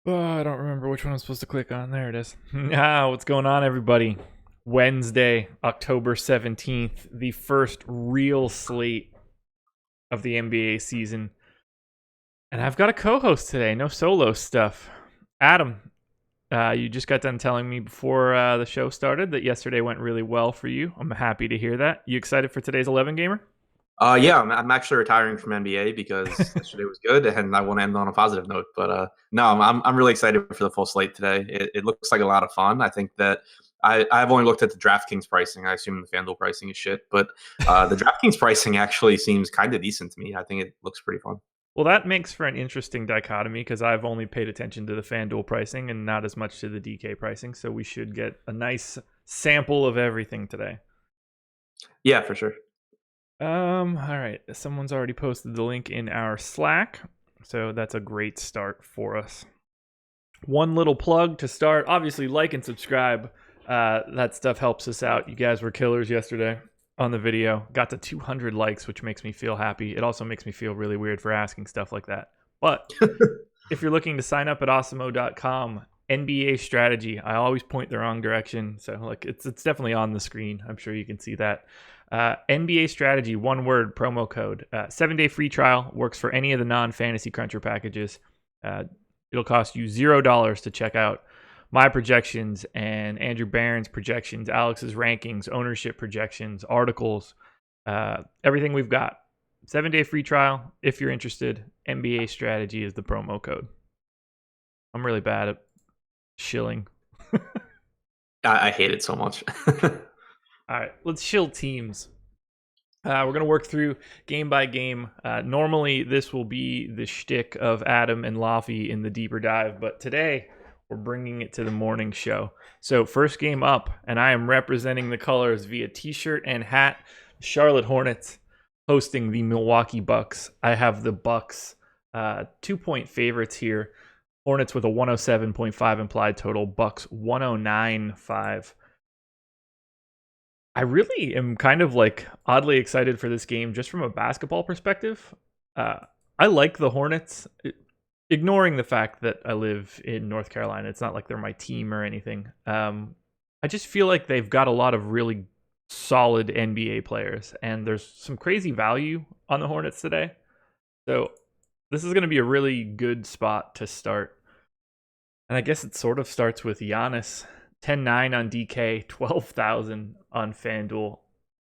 Oh, I don't remember which one I'm supposed to click on. There it is. What's going on, everybody? Wednesday, October 17th, the first real slate of the NBA season. And I've got a co host today, no solo stuff. Adam, you just got done telling me before the show started that yesterday went really well for you. I'm happy to hear that. You excited for today's 11 gamer? Yeah, I'm actually retiring from NBA because yesterday was good, and I want to end on a positive note. But no, I'm really excited for the full slate today. It looks like a lot of fun. I think that I've only looked at the DraftKings pricing. I assume the FanDuel pricing is shit, but the DraftKings pricing actually seems kind of decent to me. I think it looks pretty fun. Well, that makes for an interesting dichotomy because I've only paid attention to the FanDuel pricing and not as much to the DK pricing. So we should get a nice sample of everything today. Yeah, for sure. All right. Someone's already posted the link in our Slack, so that's a great start for us. One little plug to start. Obviously, like and subscribe. That stuff helps us out. You guys were killers yesterday on the video. Got to 200 likes, which makes me feel happy. It also makes me feel really weird for asking stuff like that. But if you're looking to sign up at awesemo.com, NBA strategy, I always point the wrong direction. So like it's definitely on the screen. I'm sure you can see that. NBA strategy, one word, promo code. 7-day free trial, works for any of the non-fantasy cruncher packages. It'll cost you $0 to check out my projections and Andrew Barron's projections, Alex's rankings, ownership projections, articles, everything we've got. 7-day free trial. If you're interested, NBA strategy is the promo code. I'm really bad at shilling. I hate it so much. All right, let's shill teams. We're going to work through game by game. Normally, this will be the shtick of Adam and Laffy in the deeper dive, but today we're bringing it to the morning show. So, first game up, and I am representing the colors via t-shirt and hat. Charlotte Hornets hosting the Milwaukee Bucks. I have the Bucks 2-point favorites here. Hornets with a 107.5 implied total. Bucks 109.5. I really am kind of like oddly excited for this game just from a basketball perspective. I like the Hornets, ignoring the fact that I live in North Carolina. It's not like they're my team or anything. I just feel like they've got a lot of really solid NBA players, and there's some crazy value on the Hornets today. So this is going to be a really good spot to start. And I guess it sort of starts with Yanis. 10-9 on DK, 12,000 on FanDuel.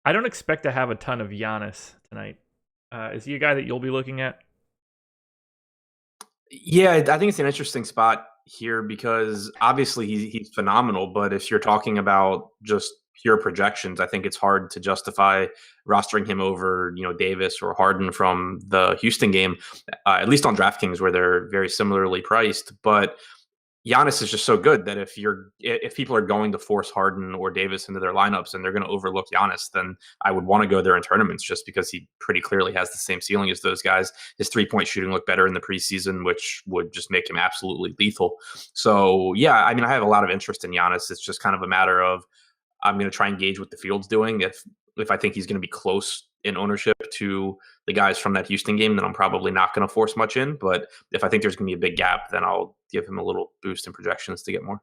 I don't expect to have a ton of Giannis tonight. Is he a guy that you'll be looking at? Yeah, I think it's an interesting spot here because obviously he's phenomenal, but if you're talking about just pure projections, I think it's hard to justify rostering him over, Davis or Harden from the Houston game, at least on DraftKings where they're very similarly priced. But Giannis is just so good that if people are going to force Harden or Davis into their lineups and they're going to overlook Giannis, then I would want to go there in tournaments just because he pretty clearly has the same ceiling as those guys. His 3-point shooting looked better in the preseason, which would just make him absolutely lethal. So yeah, I mean, I have a lot of interest in Giannis. It's just kind of a matter of I'm going to try and gauge what the field's doing. If I think he's going to be close in ownership to the guys from that Houston game, then I'm probably not going to force much in. But if I think there's going to be a big gap, then I'll give him a little boost in projections to get more.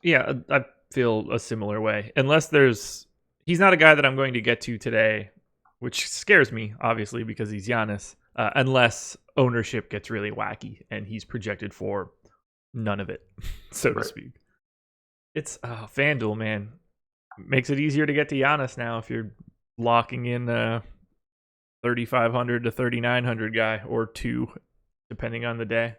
Yeah, I feel a similar way. He's not a guy that I'm going to get to today, which scares me, obviously, because he's Giannis, unless ownership gets really wacky and he's projected for none of it, so to Right. speak. It's FanDuel, man. Makes it easier to get to Giannis now if you're locking in 3,500 to 3,900 guy or two, depending on the day.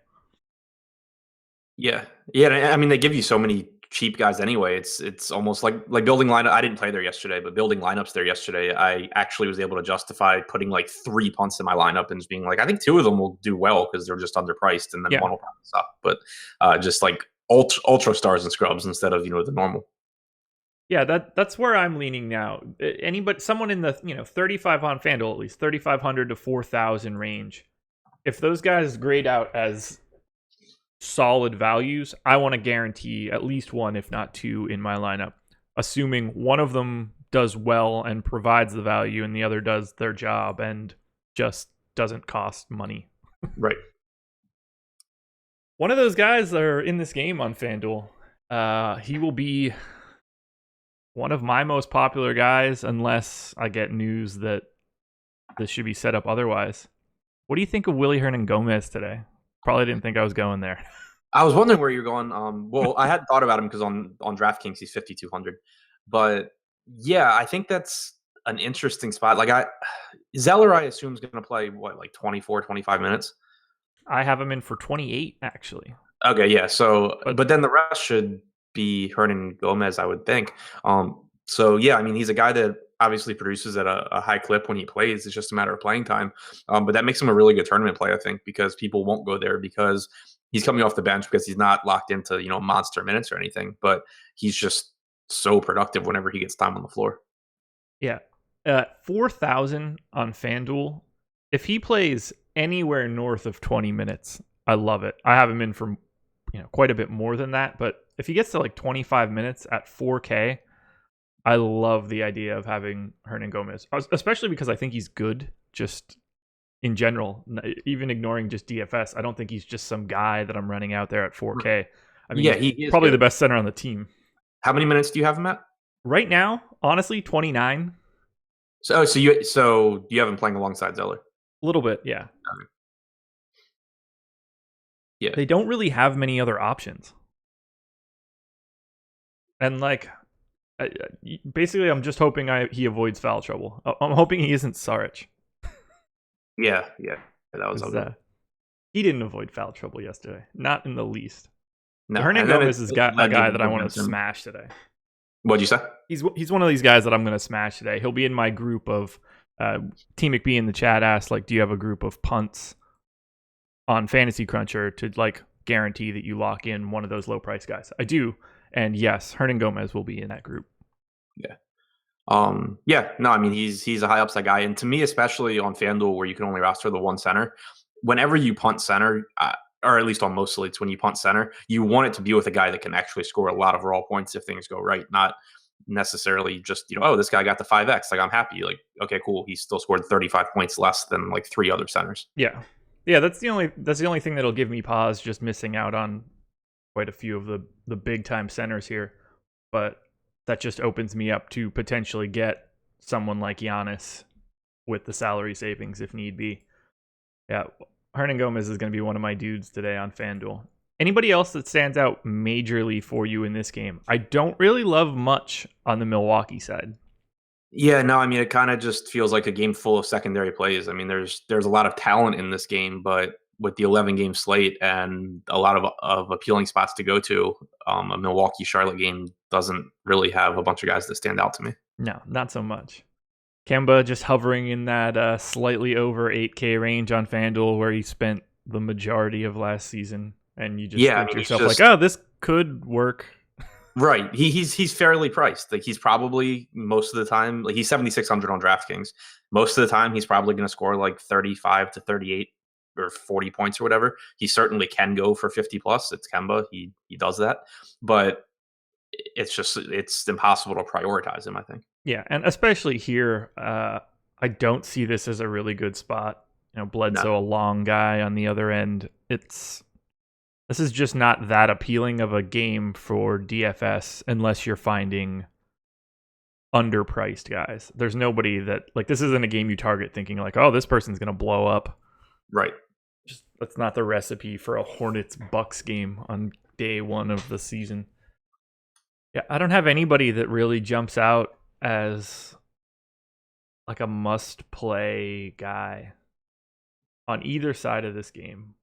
Yeah. Yeah. I mean, they give you so many cheap guys anyway. It's almost like building lineup. I didn't play there yesterday, but building lineups there yesterday, I actually was able to justify putting like 3 punts in my lineup and just being like, I think 2 of them will do well because they're just underpriced, and then Yeah. one will probably suck. But just like ultra stars and scrubs instead of the normal. Yeah, that's where I'm leaning now. Someone in the 35 on FanDuel, at least 3,500 to 4,000 range. If those guys grade out as solid values, I want to guarantee at least one, if not two, in my lineup. Assuming one of them does well and provides the value, and the other does their job and just doesn't cost money. Right. One of those guys that are in this game on FanDuel. He will be one of my most popular guys, unless I get news that this should be set up otherwise. What do you think of Willie Hernan-Gomez today? Probably didn't think I was going there. I was wondering where you're going. Well, I hadn't thought about him because on DraftKings he's 5,200, but yeah, I think that's an interesting spot. Zeller, I assume is going to play like 24, 25 minutes. I have him in for 28, actually. Okay, yeah. So, but then the rest should be Hernan-Gomez, I would think. So yeah, I mean, he's a guy that obviously produces at a high clip when he plays. It's just a matter of playing time. But that makes him a really good tournament play, I think, because people won't go there because he's coming off the bench because he's not locked into monster minutes or anything. But he's just so productive whenever he gets time on the floor. Yeah, 4,000 on FanDuel. If he plays anywhere north of 20 minutes, I love it. I have him in for quite a bit more than that, but if he gets to like 25 minutes at 4K, I love the idea of having Hernan-Gomez, especially because I think he's good just in general, even ignoring just DFS. I don't think he's just some guy that I'm running out there at 4K. I mean, yeah, he's probably good. the best center on the team. How many minutes do you have him at? Right now, honestly, 29. So you have him playing alongside Zeller? A little bit, yeah. Okay. Yeah. They don't really have many other options. And basically, I'm just hoping he avoids foul trouble. I'm hoping he isn't Saric. Yeah, that was ugly. He didn't avoid foul trouble yesterday, not in the least. No, Hernan-Gomez is a guy that I want to smash today. What'd you say? He's one of these guys that I'm going to smash today. He'll be in my group of T McBee in the chat asked, do you have a group of punts on Fantasy Cruncher to guarantee that you lock in one of those low price guys? I do, and yes, Hernan-Gomez will be in that group. Yeah. Yeah. No, I mean he's a high upside guy, and to me, especially on FanDuel where you can only roster the one center, whenever you punt center, or at least on most slates, when you punt center, you want it to be with a guy that can actually score a lot of raw points if things go right, not necessarily just this guy got the 5x. I'm happy. Okay, cool. He still scored 35 points less than 3 other centers. Yeah. That's the only thing that'll give me pause. Just missing out on quite a few of the big time centers here, but that just opens me up to potentially get someone like Yanis with the salary savings if need be. Yeah, Hernan-Gomez is going to be one of my dudes today on FanDuel. Anybody else that stands out majorly for you in this game? I don't really love much on the Milwaukee side. Yeah, no, I mean, it kind of just feels like a game full of secondary plays. I mean, there's a lot of talent in this game, but with the 11-game slate and a lot of appealing spots to go to, a Milwaukee-Charlotte game doesn't really have a bunch of guys that stand out to me. No, not so much. Kemba just hovering in that slightly over 8K range on FanDuel where he spent the majority of last season. And you just think to yourself, this could work. Right. He's fairly priced. He's probably most of the time, he's 7,600 on DraftKings. Most of the time, he's probably going to score 35 to 38 or 40 points or whatever. He certainly can go for 50 plus. It's Kemba. He does that. But it's impossible to prioritize him, I think. Yeah, and especially here, I don't see this as a really good spot. Bledsoe, a long guy on the other end. This is just not that appealing of a game for DFS unless you're finding underpriced guys. There's nobody that this isn't a game you target thinking this person's going to blow up. Right. That's not the recipe for a Hornets Bucks game on day one of the season. Yeah, I don't have anybody that really jumps out as a must-play guy on either side of this game.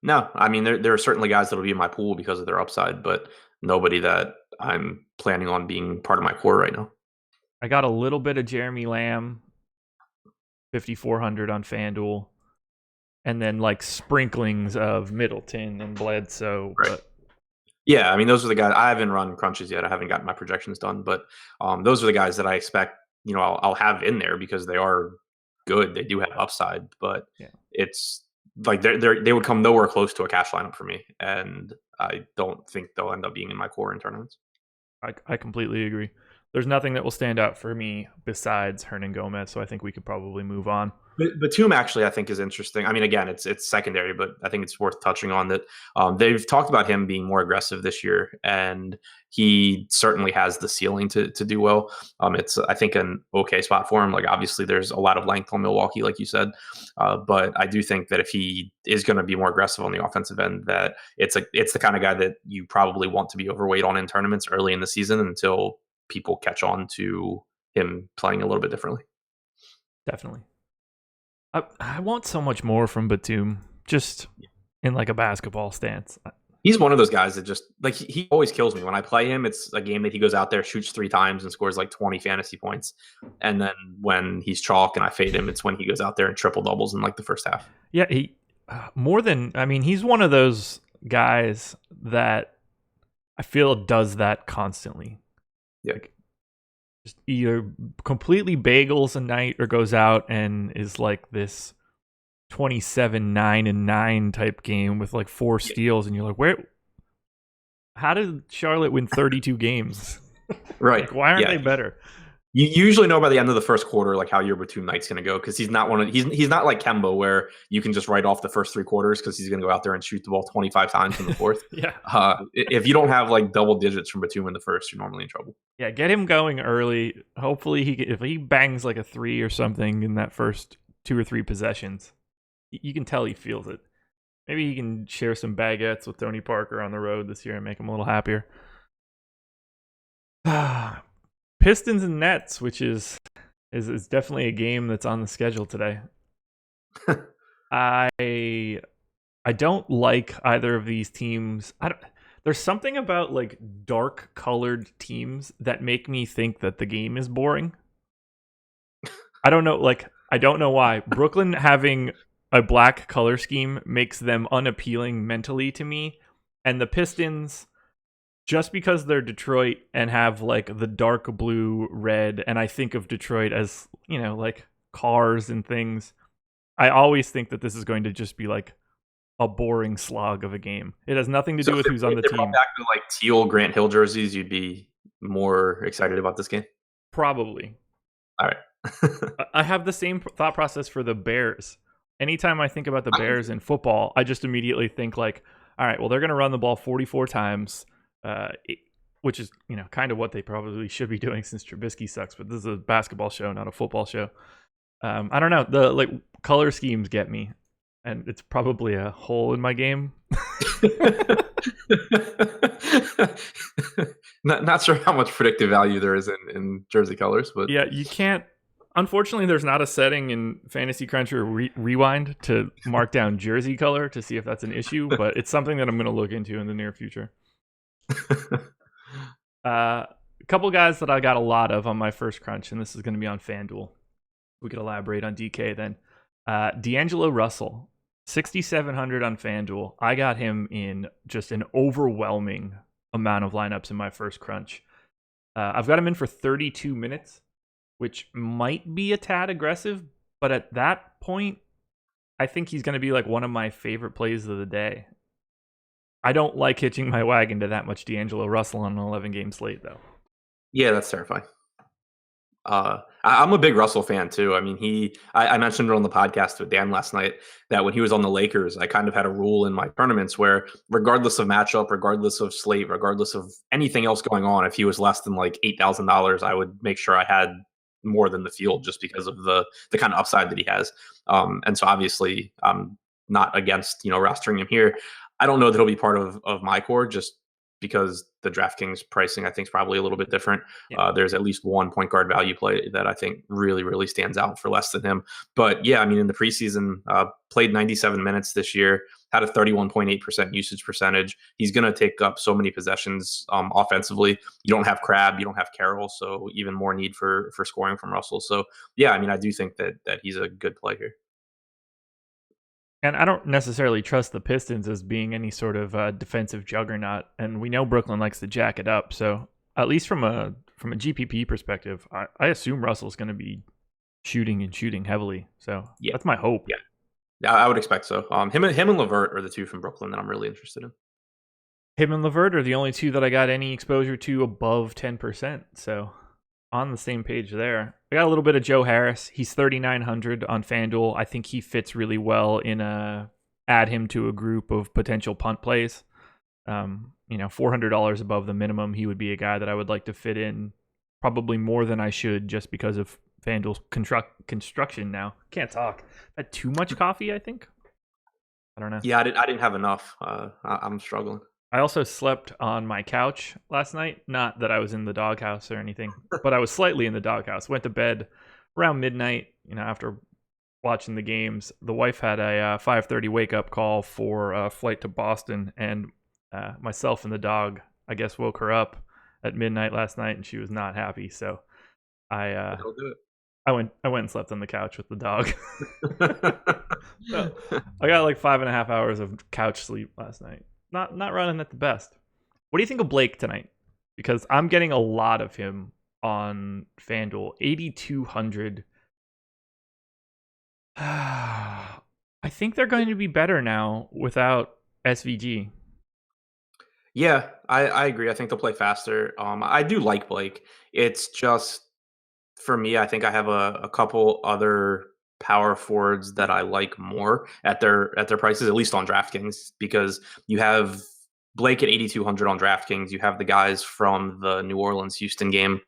No, I mean, there are certainly guys that'll be in my pool because of their upside, but nobody that I'm planning on being part of my core right now. I got a little bit of Jeremy Lamb, 5,400 on FanDuel, and then sprinklings of Middleton and Bledsoe. Right. But yeah, I mean, those are the guys. I haven't run crunches yet. I haven't gotten my projections done, but those are the guys that I expect, I'll have in there because they are good. They do have upside, but it's they would come nowhere close to a cash lineup for me, and I don't think they'll end up being in my core in tournaments. I completely agree. There's nothing that will stand out for me besides Hernan-Gomez, so I think we could probably move on. Batum actually, I think, is interesting. I mean, again, it's secondary, but I think it's worth touching on that. They've talked about him being more aggressive this year, and he certainly has the ceiling to do well. It's, I think, an okay spot for him. Like, obviously, there's a lot of length on Milwaukee, like you said, but I do think that if he is going to be more aggressive on the offensive end, that it's the kind of guy that you probably want to be overweight on in tournaments early in the season until people catch on to him playing a little bit differently. Definitely. I want so much more from Batum, just in like a basketball stance. He's one of those guys that just like he always kills me when I play him. It's a game that he goes out there, shoots 3 times, and scores like 20 fantasy points. And then when he's chalk and I fade him, it's when he goes out there and triple doubles in like the first half. Yeah, he's one of those guys that I feel does that constantly. Yeah. Like, just either completely bagels a night or goes out and is like this 27-9-9 type game with like 4 steals, and you're like, how did Charlotte win 32 games? Right. Like, why aren't they better? You usually know by the end of the first quarter like how your Batum night's going to go, because he's not he's not like Kemba where you can just write off the first 3 quarters because he's going to go out there and shoot the ball 25 times in the fourth. Yeah. If you don't have like double digits from Batum in the first, you're normally in trouble. Yeah, get him going early. Hopefully if he bangs like a 3 or something in that first 2 or 3 possessions, you can tell he feels it. Maybe he can share some baguettes with Tony Parker on the road this year and make him a little happier. Pistons and Nets, which is definitely a game that's on the schedule today. I don't like either of these teams. There's something about like dark colored teams that make me think that the game is boring. I don't know why. Brooklyn having a black color scheme makes them unappealing mentally to me, and the Pistons, just because they're Detroit and have like the dark blue red, and I think of Detroit as, like cars and things, I always think that this is going to just be like a boring slog of a game. It has nothing to do with who's on the team. Back to like teal Grant Hill jerseys, you'd be more excited about this game? Probably. All right. I have the same thought process for the Bears. Anytime I think about the Bears in football, I just immediately think like, all right, well, they're going to run the ball 44 times. Which is, kind of what they probably should be doing since Trubisky sucks, but this is a basketball show, not a football show. I don't know. The like color schemes get me, and it's probably a hole in my game. Not sure how much predictive value there is in jersey colors, but yeah, you can't. Unfortunately, there's not a setting in Fantasy Crunch or Rewind to mark down jersey color to see if that's an issue, but it's something that I'm going to look into in the near future. A couple guys that I got a lot of on my first crunch, and this is going to be on FanDuel. We could elaborate on DK then. D'Angelo Russell, 6,700 on FanDuel. I got him in just an overwhelming amount of lineups in my first crunch. I've got him in for 32 minutes, which might be a tad aggressive, but at that point, I think he's going to be like one of my favorite plays of the day. I don't like hitching my wagon to that much D'Angelo Russell on an 11-game slate, though. Yeah, that's terrifying. I'm a big Russell fan, too. I mean, I mentioned it on the podcast with Dan last night that when he was on the Lakers, I kind of had a rule in my tournaments where regardless of matchup, regardless of slate, regardless of anything else going on, if he was less than like $8,000, I would make sure I had more than the field just because of the kind of upside that he has. And so obviously I'm not against, rostering him here. I don't know that he'll be part of my core just because the DraftKings pricing, I think, is probably a little bit different. Yeah. There's at least one point guard value play that I think really, really stands out for less than him. But yeah, I mean, in the preseason, played 97 minutes this year, had a 31.8% usage percentage. He's going to take up so many possessions offensively. You don't have Crabbe, you don't have Carroll, so even more need for scoring from Russell. So yeah, I mean, I do think that he's a good play here. And I don't necessarily trust the Pistons as being any sort of defensive juggernaut. And we know Brooklyn likes to jack it up. So at least from a GPP perspective, I assume Russell's going to be shooting heavily. So yeah, that's my hope. Yeah, I would expect so. Him and LeVert are the two from Brooklyn that I'm really interested in. Him and LeVert are the only two that I got any exposure to above 10%. So on the same page there. I got a little bit of Joe Harris. He's 3,900 on FanDuel. I think he fits really well in add him to a group of potential punt plays. $400 above the minimum. He would be a guy that I would like to fit in probably more than I should just because of FanDuel's construction now. Can't talk. I had too much coffee, I think. I don't know. Yeah, I didn't have enough. I'm struggling. I also slept on my couch last night. Not that I was in the doghouse or anything, but I was slightly in the doghouse. Went to bed around midnight, after watching the games. The wife had a 5:30 wake up call for a flight to Boston, and myself and the dog, I guess, woke her up at midnight last night, and she was not happy. So I That'll do it. I went and slept on the couch with the dog. So I got like 5.5 hours of couch sleep last night. Not running at the best. What do you think of Blake tonight? Because I'm getting a lot of him on FanDuel. 8,200. I think they're going to be better now without SVG. Yeah, I agree. I think they'll play faster. I do like Blake. It's just for me, I think I have a couple other power forwards that I like more at their prices, at least on DraftKings, because you have Blake at 8,200 on DraftKings. You have the guys from the New Orleans Houston game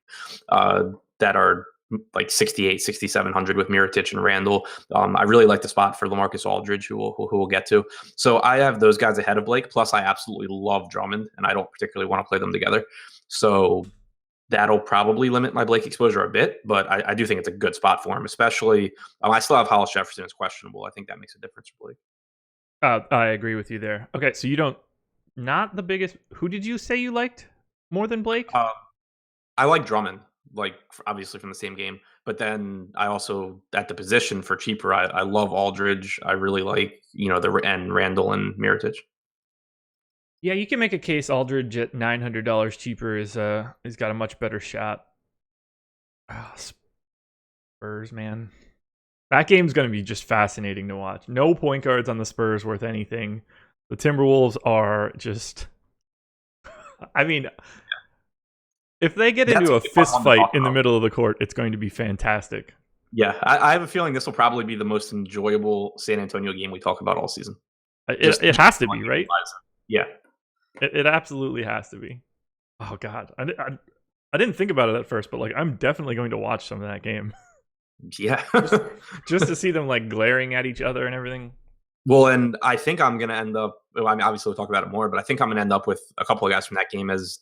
that are like 68, 6,700 with Mirotic and Randall. I really like the spot for Lamarcus Aldridge, who we'll get to. So I have those guys ahead of Blake. Plus, I absolutely love Drummond, and I don't particularly want to play them together. So that'll probably limit my Blake exposure a bit, but I do think it's a good spot for him, especially I still have Hollis Jefferson as questionable. I think that makes a difference for Blake. I agree with you there. Okay, so you don't, not the biggest. Who did you say you liked more than Blake? I like Drummond, like obviously from the same game, but then I also at the position for cheaper, I love Aldridge. I really like and Randall and Mirotic. Yeah, you can make a case Aldridge at $900 cheaper is he's got a much better shot. Oh, Spurs, man. That game's going to be just fascinating to watch. No point guards on the Spurs worth anything. The Timberwolves are just I mean, if they get into a fist fight in the middle of the court, it's going to be fantastic. Yeah, I have a feeling this will probably be the most enjoyable San Antonio game we talk about all season. It has to be, right? Yeah. It absolutely has to be. Oh, God. I didn't think about it at first, but like I'm definitely going to watch some of that game. Yeah. just to see them like glaring at each other and everything. Well, and I think I'm going to end up, obviously we'll talk about it more, but I think I'm going to end up with a couple of guys from that game as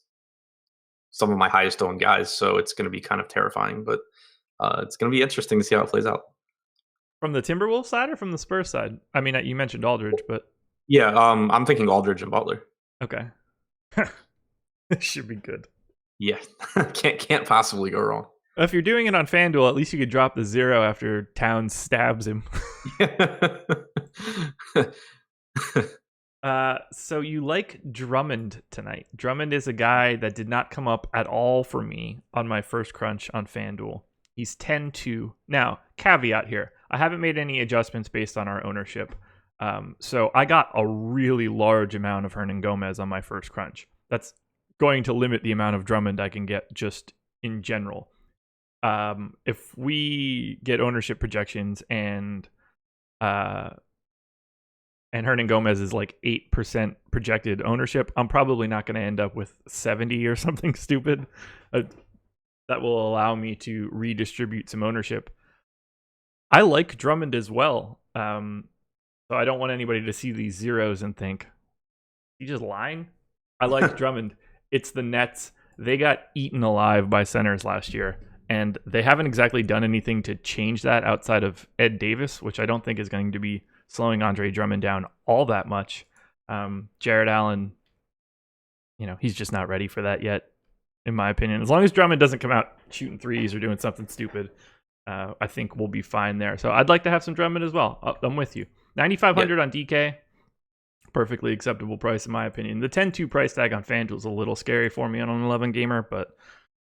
some of my highest owned guys. So it's going to be kind of terrifying, but it's going to be interesting to see how it plays out. From the Timberwolves side or from the Spurs side? I mean, you mentioned Aldridge, but... Yeah, I'm thinking Aldridge and Butler. Okay. It should be good. Yeah, can't possibly go wrong. If you're doing it on FanDuel, at least you could drop the 0 after Towns stabs him. So you like Drummond tonight. Drummond is a guy that did not come up at all for me on my first crunch on FanDuel. He's 10-2. Now, caveat here. I haven't made any adjustments based on our ownership. So I got a really large amount of Hernan Gomez on my first crunch. That's going to limit the amount of Drummond I can get just in general. If we get ownership projections and Hernan Gomez is like 8% projected ownership, I'm probably not going to end up with 70 or something stupid. That will allow me to redistribute some ownership. I like Drummond as well. So I don't want anybody to see these zeros and think, you just lying? I like Drummond. It's the Nets. They got eaten alive by centers last year, and they haven't exactly done anything to change that outside of Ed Davis, which I don't think is going to be slowing Andre Drummond down all that much. Jared Allen, he's just not ready for that yet, in my opinion. As long as Drummond doesn't come out shooting threes or doing something stupid, I think we'll be fine there. So I'd like to have some Drummond as well. I'm with you. 9,500 on DK, perfectly acceptable price in my opinion. The 10-2 price tag on FanDuel is a little scary for me on an 11 gamer, but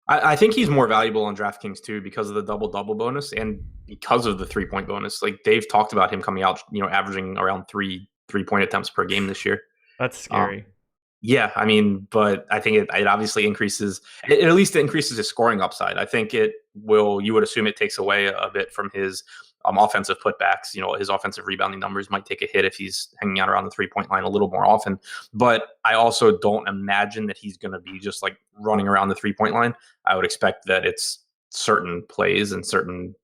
I think he's more valuable on DraftKings too because of the double-double bonus and because of the 3-point bonus. Like they've talked about him coming out, averaging around 3 3-point attempts per game this year. That's scary. Yeah, I mean, but I think it obviously increases. It at least increases his scoring upside. I think it will. You would assume it takes away a bit from his offensive putbacks. His offensive rebounding numbers might take a hit if he's hanging out around the 3 point line a little more often. But I also don't imagine that he's going to be just like running around the 3 point line. I would expect that it's certain plays and certain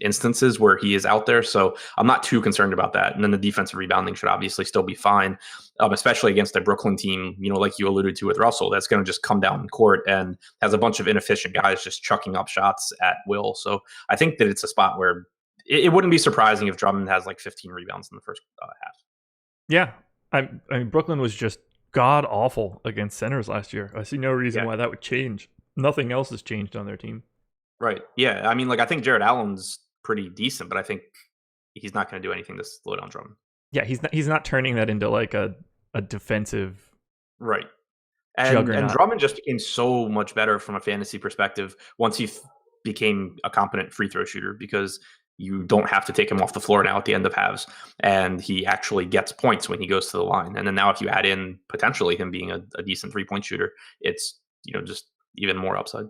instances where he is out there. So I'm not too concerned about that. And then the defensive rebounding should obviously still be fine, especially against a Brooklyn team, like you alluded to with Russell, that's going to just come down in court and has a bunch of inefficient guys just chucking up shots at will. So I think that it's a spot where it wouldn't be surprising if Drummond has like 15 rebounds in the first half. Yeah. I mean, Brooklyn was just god awful against centers last year. I see no reason why that would change. Nothing else has changed on their team. Right. Yeah. I mean, like, I think Jared Allen's pretty decent, but I think he's not going to do anything to slow down Drummond. Yeah, he's not turning that into like a defensive right. And Drummond just became so much better from a fantasy perspective once he became a competent free throw shooter, because you don't have to take him off the floor now at the end of halves, and he actually gets points when he goes to the line. And then now if you add in potentially him being a decent 3-point shooter, it's just even more upside.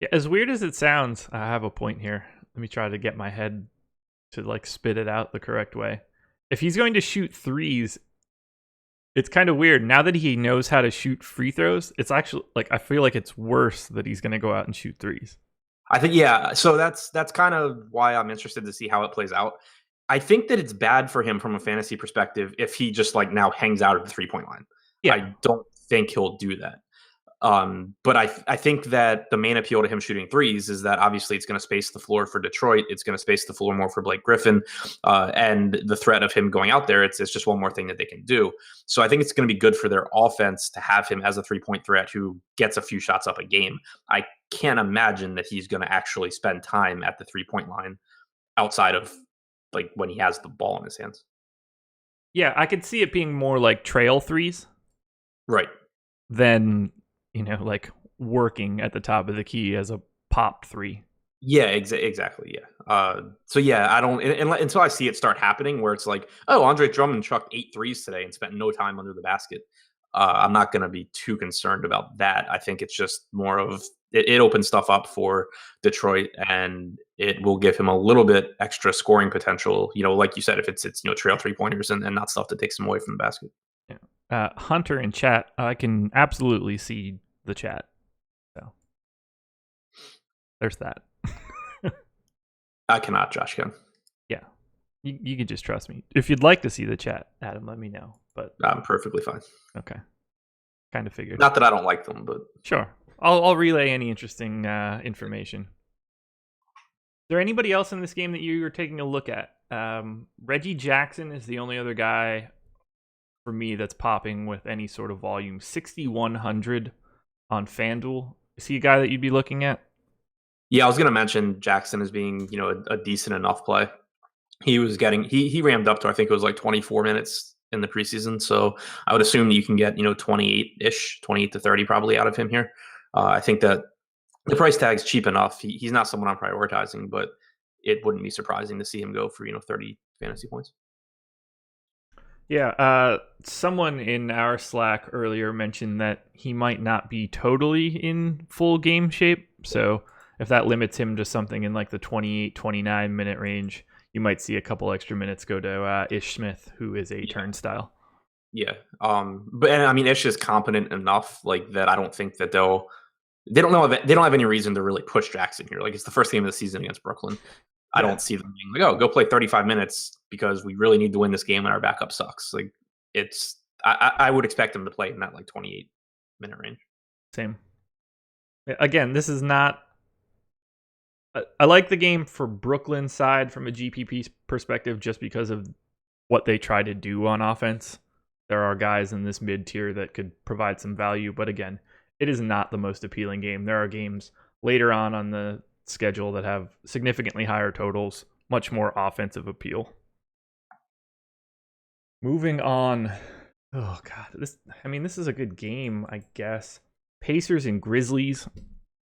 Yeah, as weird as it sounds, I have a point here. Let me try to get my head to like spit it out the correct way. If he's going to shoot threes, it's kind of weird. Now that he knows how to shoot free throws, it's actually like I feel like it's worse that he's going to go out and shoot threes. I think, yeah. So that's kind of why I'm interested to see how it plays out. I think that it's bad for him from a fantasy perspective if he just like now hangs out at the 3-point line. Yeah. I don't think he'll do that. But I think that the main appeal to him shooting threes is that obviously it's going to space the floor for Detroit. It's going to space the floor more for Blake Griffin. And the threat of him going out there, it's just one more thing that they can do. So I think it's going to be good for their offense to have him as a 3-point threat who gets a few shots up a game. I can't imagine that he's going to actually spend time at the 3-point line outside of like when he has the ball in his hands. Yeah, I could see it being more like trail threes. Right. Than like working at the top of the key as a pop three. Yeah, exactly. Yeah. So yeah, I don't until I see it start happening where it's like, oh, Andre Drummond chucked 8 threes today and spent no time under the basket. I'm not going to be too concerned about that. I think it's just more of it opens stuff up for Detroit, and it will give him a little bit extra scoring potential. Like you said, if it's trail 3-pointers and not stuff that takes him away from the basket. Yeah. Hunter in chat, I can absolutely see the chat. So there's that. I cannot, Josh can. Yeah. You can just trust me. If you'd like to see the chat, Adam, let me know. But I'm perfectly fine. Okay. Kind of figured. Not that I don't like them, but sure. I'll relay any interesting information. Is there anybody else in this game that you were taking a look at? Reggie Jackson is the only other guy for me that's popping with any sort of volume. 6,100 on FanDuel. Is he a guy that you'd be looking at? Yeah, I was going to mention Jackson as being, a decent enough play. He was getting he ramped up to, I think it was like 24 minutes in the preseason. So I would assume you can get 28-ish, 28 to 30 probably out of him here. I think that the price tag's cheap enough. He's not someone I'm prioritizing, but it wouldn't be surprising to see him go for 30 fantasy points. Yeah, someone in our Slack earlier mentioned that he might not be totally in full game shape. So if that limits him to something in like the 28, 29 minute range, you might see a couple extra minutes go to Ish Smith, who is a turnstile. Yeah. But I mean, Ish is competent enough like that. I don't think that they don't have any reason to really push Jackson here. Like, it's the first game of the season against Brooklyn. I don't see them being like, oh, go play 35 minutes because we really need to win this game and our backup sucks. Like, I would expect him to play in that like 28 minute range. Same. Again, this is not. I like the game for Brooklyn side from a GPP perspective just because of what they try to do on offense. There are guys in this mid tier that could provide some value, but again, it is not the most appealing game. There are games later on the schedule that have significantly higher totals, much more offensive appeal. Moving on. Oh god, this is a good game, I guess. Pacers and Grizzlies.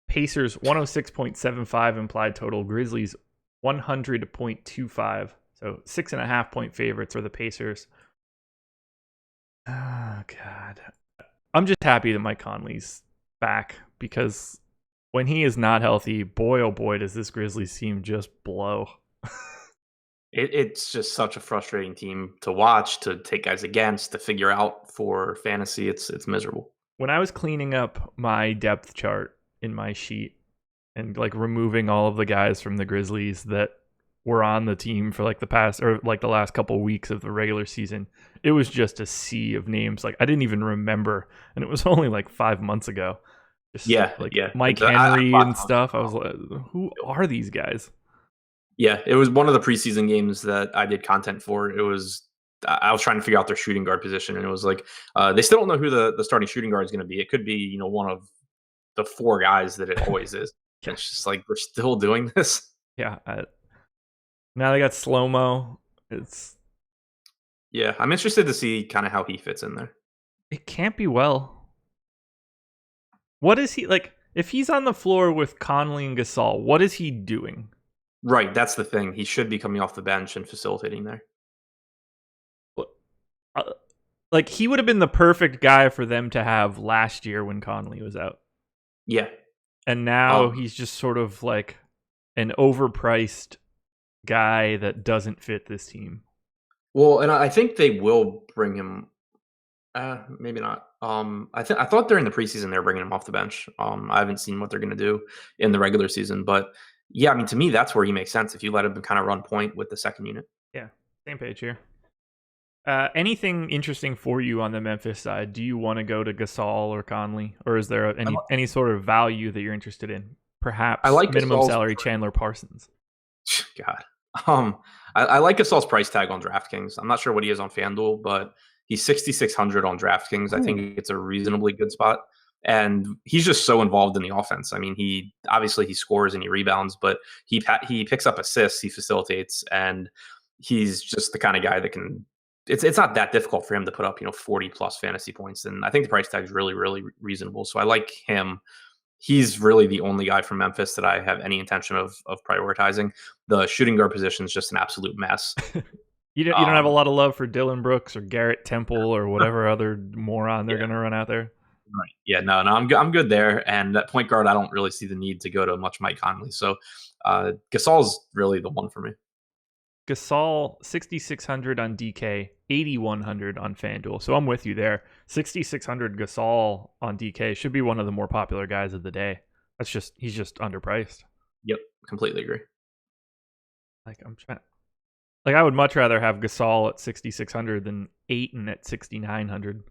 Pacers 106.75 implied total. Grizzlies 100.25. So 6.5 point favorites are the Pacers. Oh god. I'm just happy that Mike Conley's back, because when he is not healthy, boy oh boy, does this Grizzlies team just blow. It's just such a frustrating team to watch, to take guys against, to figure out for fantasy. It's miserable. When I was cleaning up my depth chart in my sheet and like removing all of the guys from the Grizzlies that were on the team for like the past, or like the last couple of weeks of the regular season, it was just a sea of names. Like I didn't even remember, and it was only like 5 months ago. Just Yeah, like yeah. Mike Henry and stuff. I was like, who are these guys? Yeah, it was one of the preseason games that I did content for. I was trying to figure out their shooting guard position, and it was like they still don't know who the starting shooting guard is going to be. It could be one of the four guys that it always is. And it's just like we're still doing this. Yeah. Now they got slow mo. Yeah, I'm interested to see kind of how he fits in there. It can't be well. What is he like? If he's on the floor with Conley and Gasol, what is he doing? Right, that's the thing. He should be coming off the bench and facilitating there. Like he would have been the perfect guy for them to have last year when Conley was out. Yeah. And now he's just sort of like an overpriced guy that doesn't fit this team. Well, and I think they will bring him. Maybe not. I thought during the preseason they were bringing him off the bench. I haven't seen what they're going to do in the regular season, but yeah, I mean, to me, that's where he makes sense if you let him kind of run point with the second unit. Yeah, same page here. Anything interesting for you on the Memphis side? Do you want to go to Gasol or Conley, or is there any sort of value that you're interested in? Perhaps I like minimum Gasol's salary Chandler Parsons. God, I like Gasol's price tag on DraftKings. I'm not sure what he is on FanDuel, but he's 6,600 on DraftKings. I think it's a reasonably good spot, and he's just so involved in the offense. I mean, he scores and he rebounds, but he picks up assists, he facilitates, and he's just the kind of guy that can. It's not that difficult for him to put up 40 plus fantasy points, and I think the price tag is really, really reasonable. So I like him. He's really the only guy from Memphis that I have any intention of prioritizing. The shooting guard position is just an absolute mess. You don't have a lot of love for Dylan Brooks or Garrett Temple or whatever other moron they're going to run out there. Right. Yeah. No. I'm good there. And that point guard, I don't really see the need to go to much Mike Conley. So Gasol's really the one for me. Gasol 6,600 on DK, 8,100 on FanDuel. So I'm with you there. 6,600 Gasol on DK should be one of the more popular guys of the day. He's just underpriced. Yep, completely agree. I would much rather have Gasol at 6,600 than Ayton at 6,900.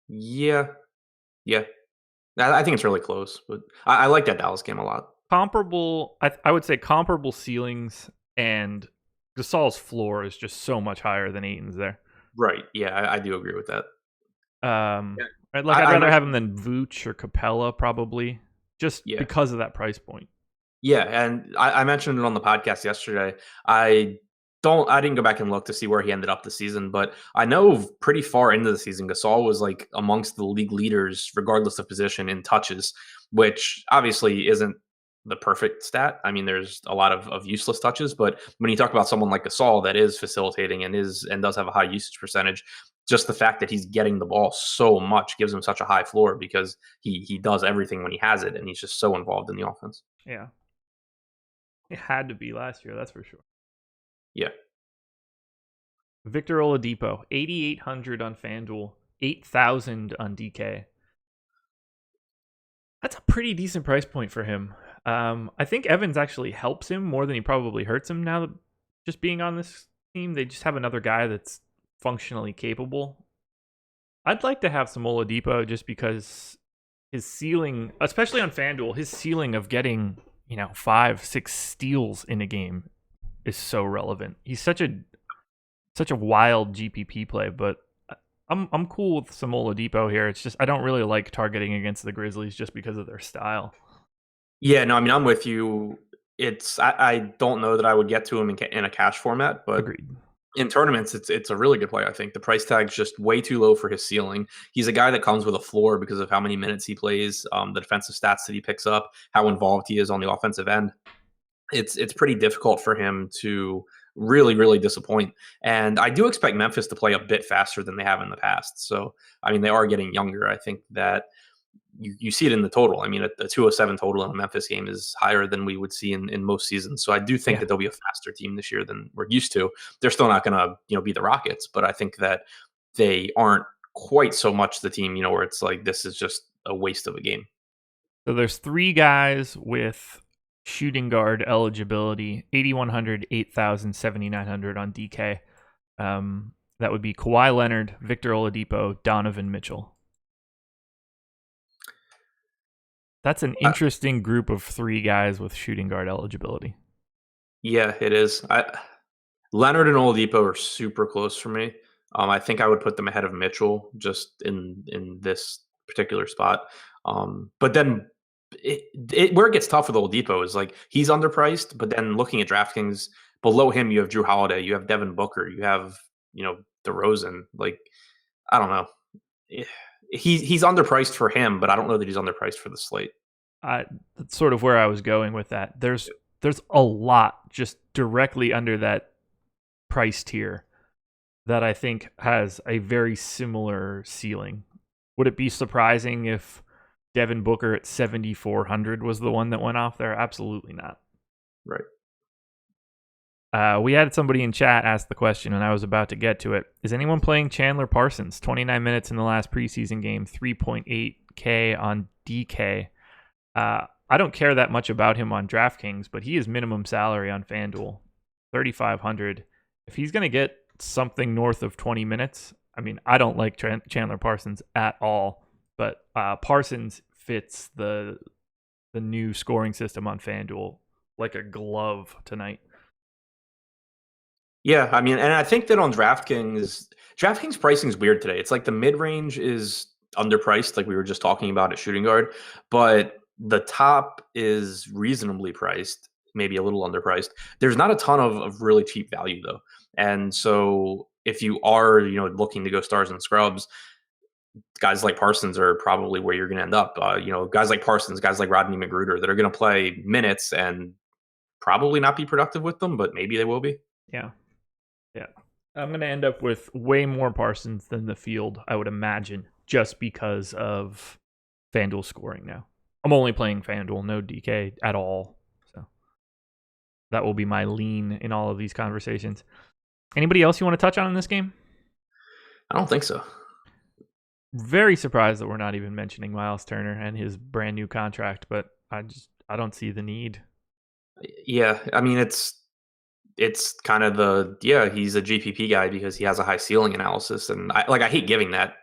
Yeah. I think it's really close, but I like that Dallas game a lot. Comparable, I would say comparable ceilings, and Gasol's floor is just so much higher than Ayton's there. Right. Yeah, I do agree with that. I'd rather have him than Vooch or Capella, probably, just because of that price point. Yeah, and I mentioned it on the podcast yesterday. I didn't go back and look to see where he ended up this season, but I know pretty far into the season, Gasol was like amongst the league leaders, regardless of position, in touches, which obviously isn't the perfect stat. I mean, there's a lot of useless touches, but when you talk about someone like Gasol that is facilitating and does have a high usage percentage, just the fact that he's getting the ball so much gives him such a high floor because he does everything when he has it, and he's just so involved in the offense. Yeah. It had to be last year, that's for sure. Yeah. Victor Oladipo, 8,800 on FanDuel, 8,000 on DK. That's a pretty decent price point for him. I think Evans actually helps him more than he probably hurts him now that just being on this team. They just have another guy that's functionally capable. I'd like to have some Oladipo just because his ceiling, especially on FanDuel, his ceiling of getting 5-6 steals in a game is so relevant. He's such a wild GPP play, but I'm cool with some Oladipo here. It's just I don't really like targeting against the Grizzlies just because of their style. Yeah, no, I mean I'm with you. I don't know that I would get to him in a cash format, but agreed. In tournaments, it's a really good play. I think the price tag's just way too low for his ceiling. He's a guy that comes with a floor because of how many minutes he plays, the defensive stats that he picks up, how involved he is on the offensive end. It's pretty difficult for him to really, really disappoint. And I do expect Memphis to play a bit faster than they have in the past. So, I mean, they are getting younger. I think that you see it in the total. I mean, a 207 total in a Memphis game is higher than we would see in most seasons. So I do think Yeah. that they'll be a faster team this year than we're used to. They're still not going to, be the Rockets, but I think that they aren't quite so much the team, where it's like this is just a waste of a game. So there's 3 guys with shooting guard eligibility, 8,100, 8,000, 7,900 on DK. That would be Kawhi Leonard, Victor Oladipo, Donovan Mitchell. That's an interesting group of 3 guys with shooting guard eligibility. Yeah, it is. Leonard and Oladipo are super close for me. I think I would put them ahead of Mitchell just in this particular spot. But then where it gets tough with Oladipo is like he's underpriced, but then looking at DraftKings below him, you have Drew Holiday, you have Devin Booker, you have DeRozan. Like I don't know, he's underpriced for him, but I don't know that he's underpriced for the slate. That's sort of where I was going with that. There's a lot just directly under that price tier that I think has a very similar ceiling. Would it be surprising if Devin Booker at 7,400 was the one that went off there? Absolutely not. Right. We had somebody in chat ask the question, and I was about to get to it. Is anyone playing Chandler Parsons? 29 minutes in the last preseason game, 3.8K on DK. I don't care that much about him on DraftKings, but he is minimum salary on FanDuel, 3,500. If he's going to get something north of 20 minutes, I mean, I don't like Chandler Parsons at all, but Parsons fits the new scoring system on FanDuel like a glove tonight. Yeah, I mean, and I think that on DraftKings pricing is weird today. It's like the mid-range is underpriced, like we were just talking about at shooting guard, but the top is reasonably priced, maybe a little underpriced. There's not a ton of really cheap value though. And so if you are, looking to go stars and scrubs, guys like Parsons are probably where you're going to end up. Guys like Parsons, guys like Rodney McGruder that are going to play minutes and probably not be productive with them, but maybe they will be. Yeah. Yeah. I'm going to end up with way more Parsons than the field, I would imagine, just because of FanDuel scoring now. I'm only playing FanDuel, no DK at all. So that will be my lean in all of these conversations. Anybody else you want to touch on in this game? I don't think so. Very surprised that we're not even mentioning Miles Turner and his brand new contract, but I don't see the need. Yeah, I mean it's kind of he's a GPP guy because he has a high ceiling analysis, and I hate giving that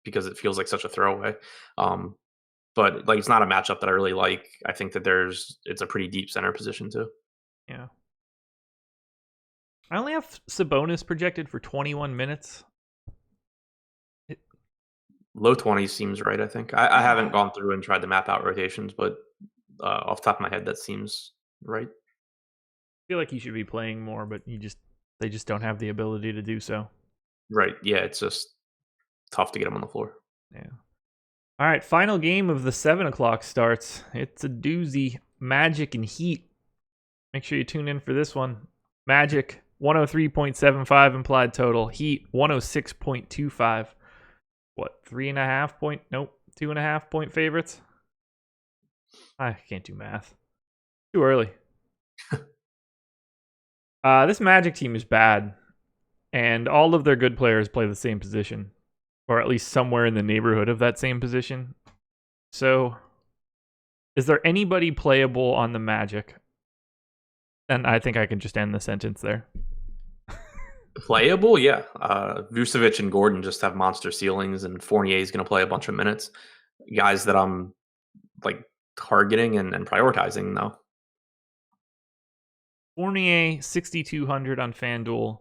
because it feels like such a throwaway. But like it's not a matchup that I really like. I think that it's a pretty deep center position too. Yeah. I only have Sabonis projected for 21 minutes. Low 20s seems right, I think. I haven't gone through and tried to map out rotations, but off the top of my head, that seems right. I feel like he should be playing more, but they just don't have the ability to do so. Right. Yeah, it's just tough to get him on the floor. Yeah. All right, final game of the 7 o'clock starts. It's a doozy. Magic and Heat. Make sure you tune in for this one. Magic, 103.75 implied total. Heat, 106.25. What, 3.5 point? Nope, 2.5 point favorites? I can't do math. Too early. This Magic team is bad, and all of their good players play the same position, or at least somewhere in the neighborhood of that same position. So, is there anybody playable on the Magic? And I think I can just end the sentence there. Playable, yeah. Vucevic and Gordon just have monster ceilings, and Fournier is going to play a bunch of minutes. Guys that I'm like targeting and prioritizing, though. Fournier, 6,200 on FanDuel.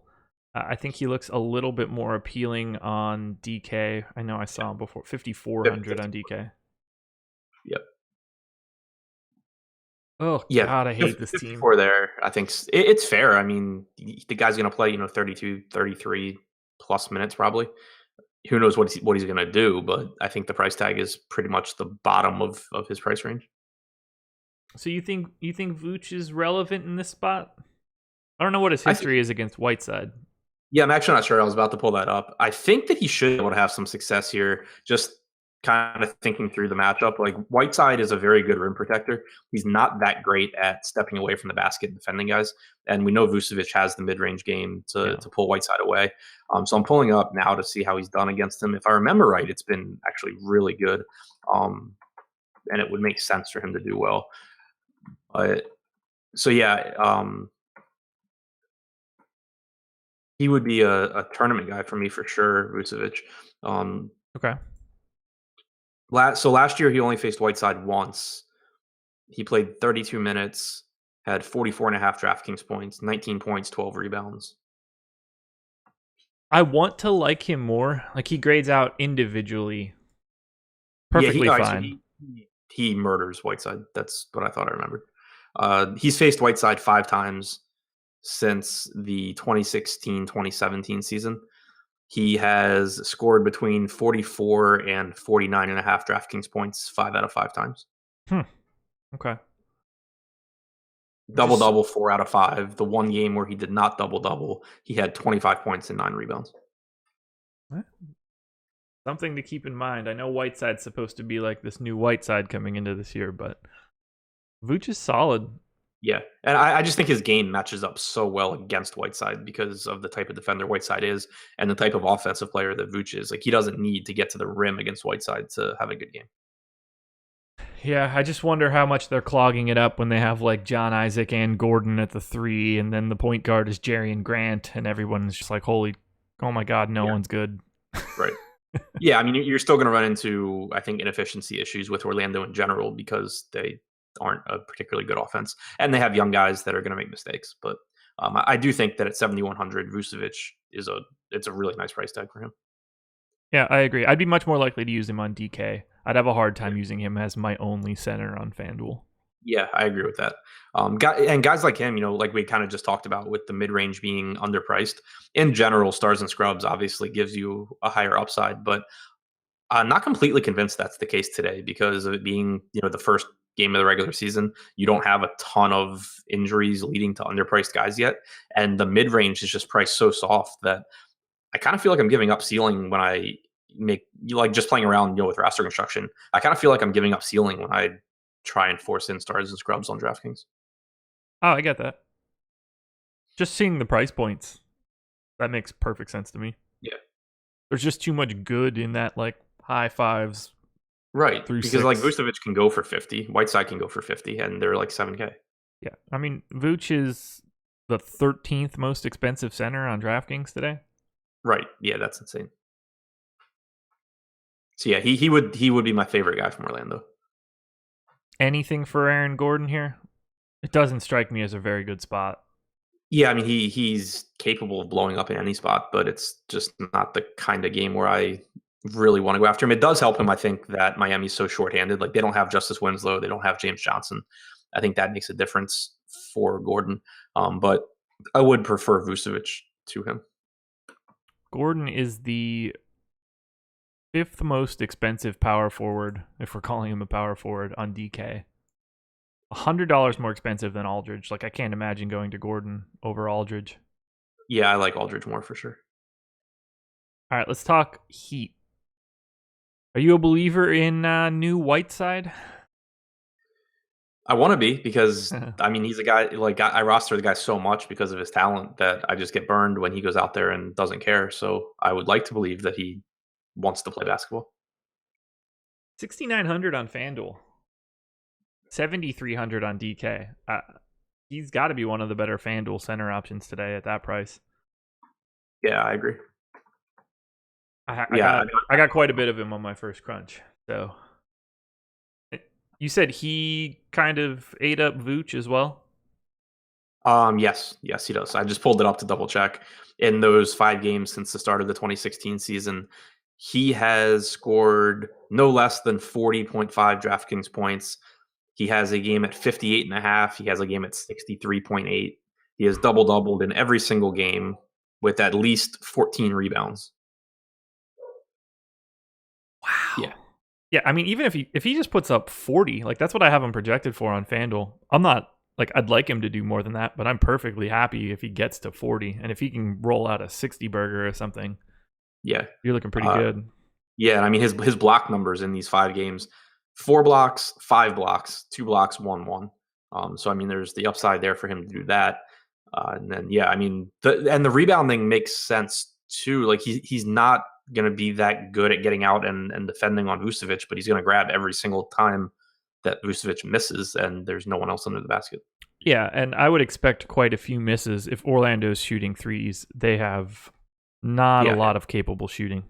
I think he looks a little bit more appealing on DK. I know I saw him before. 5,400 on DK. Yep. Oh, yeah. God, I hate this team. For there, I think it's fair. I mean, the guy's going to play, 32, 33 plus minutes probably. Who knows what he's going to do, but I think the price tag is pretty much the bottom of his price range. So you think Vooch is relevant in this spot? I don't know what his I think, history is against Whiteside. yeah, I'm actually not sure. I was about to pull that up. I think that he should be able to have some success here. Just kind of thinking through the matchup. Like Whiteside is a very good rim protector. He's not that great at stepping away from the basket and defending guys. And we know Vucevic has the mid-range game Yeah. to pull Whiteside away. So I'm pulling up now to see how he's done against him. If I remember right, it's been actually really good. And it would make sense for him to do well. But so yeah, he would be a tournament guy for me for sure, Vucevic. Okay. Last year he only faced Whiteside once. He played 32 minutes, had 44 and a half DraftKings points, 19 points, 12 rebounds. I want to like him more. Like he grades out individually perfectly Yeah, fine. he murders Whiteside. That's what I thought I remembered. He's faced Whiteside 5 times since the 2016-2017 season. He has scored between 44 and 49 and a half DraftKings points 5 out of 5 times. Okay. Double-double 4 out of 5. The one game where he did not double-double, he had 25 points and 9 rebounds. Something to keep in mind. I know Whiteside's supposed to be like this new Whiteside coming into this year, but Vooch is solid. Yeah, and I just think his game matches up so well against Whiteside because of the type of defender Whiteside is and the type of offensive player that Vooch is. Like, he doesn't need to get to the rim against Whiteside to have a good game. Yeah, I just wonder how much they're clogging it up when they have like John Isaac and Gordon at the 3, and then the point guard is Jerry and Grant, and everyone's just like, oh my God, no one's good. Right. Yeah, I mean, you're still going to run into, I think, inefficiency issues with Orlando in general because they aren't a particularly good offense, and they have young guys that are going to make mistakes. But I do think that at 7,100, Vucevic it's a really nice price tag for him. Yeah, I agree. I'd be much more likely to use him on DK. I'd have a hard time using him as my only center on FanDuel. Yeah, I agree with that. Guys like him, like we kind of just talked about with the mid-range being underpriced. In general, Stars and Scrubs obviously gives you a higher upside, but I'm not completely convinced that's the case today because of it being, the first game of the regular season. You don't have a ton of injuries leading to underpriced guys yet, and the mid-range is just priced so soft that I kind of feel like I'm giving up ceiling when I make just playing around, with roster construction. I kind of feel like I'm giving up ceiling when I try and force in Stars and Scrubs on DraftKings. Oh, I get that. Just seeing the price points, that makes perfect sense to me. Yeah. There's just too much good in that like high fives. Right. Through Because 6. like Vucevic can go for 50, Whiteside can go for 50, and they're like 7K. Yeah. I mean, Vooch is the 13th most expensive center on DraftKings today. Right. Yeah, that's insane. So yeah, he would be my favorite guy from Orlando. Anything for Aaron Gordon here? It doesn't strike me as a very good spot. Yeah, I mean he's capable of blowing up in any spot, but it's just not the kind of game where I really want to go after him. It does help him, I think, that Miami's so shorthanded. Like they don't have Justice Winslow, they don't have James Johnson. I think that makes a difference for Gordon. But I would prefer Vucevic to him. Gordon is the 5th most expensive power forward, if we're calling him a power forward, on DK. $100 more expensive than Aldridge. Like I can't imagine going to Gordon over Aldridge. Yeah, I like Aldridge more for sure. All right, let's talk Heat. Are you a believer in new Whiteside? I want to be because I mean he's a guy like I roster the guy so much because of his talent that I just get burned when he goes out there and doesn't care. So I would like to believe that he wants to play basketball. 6,900 on FanDuel, 7,300 on DK. He's got to be one of the better FanDuel center options today at that price. Yeah, I agree. I got quite a bit of him on my first crunch. So you said he kind of ate up Vooch as well? Yes, he does. I just pulled it up to double check. In those 5 games since the start of the 2016 season, he has scored no less than 40.5 DraftKings points. He has a game at 58.5. He has a game at 63.8. He has doubled in every single game with at least 14 rebounds. Wow. Yeah, I mean, even if he just puts up 40, like that's what I have him projected for on FanDuel. I'm not like I'd like him to do more than that, but I'm perfectly happy if he gets to 40, and if he can roll out a 60 burger or something. Yeah, You're looking pretty good. Yeah, I mean his block numbers in these 5 games: 4 blocks, 5 blocks, 2 blocks, 1-1. So I mean, there's the upside there for him to do that. And then yeah, I mean the rebounding makes sense too. Like he's not going to be that good at getting out and defending on Vucevic, but he's going to grab every single time that Vucevic misses, and there's no one else under the basket. Yeah, and I would expect quite a few misses if Orlando's shooting threes. They have not a Yeah, lot of capable shooting.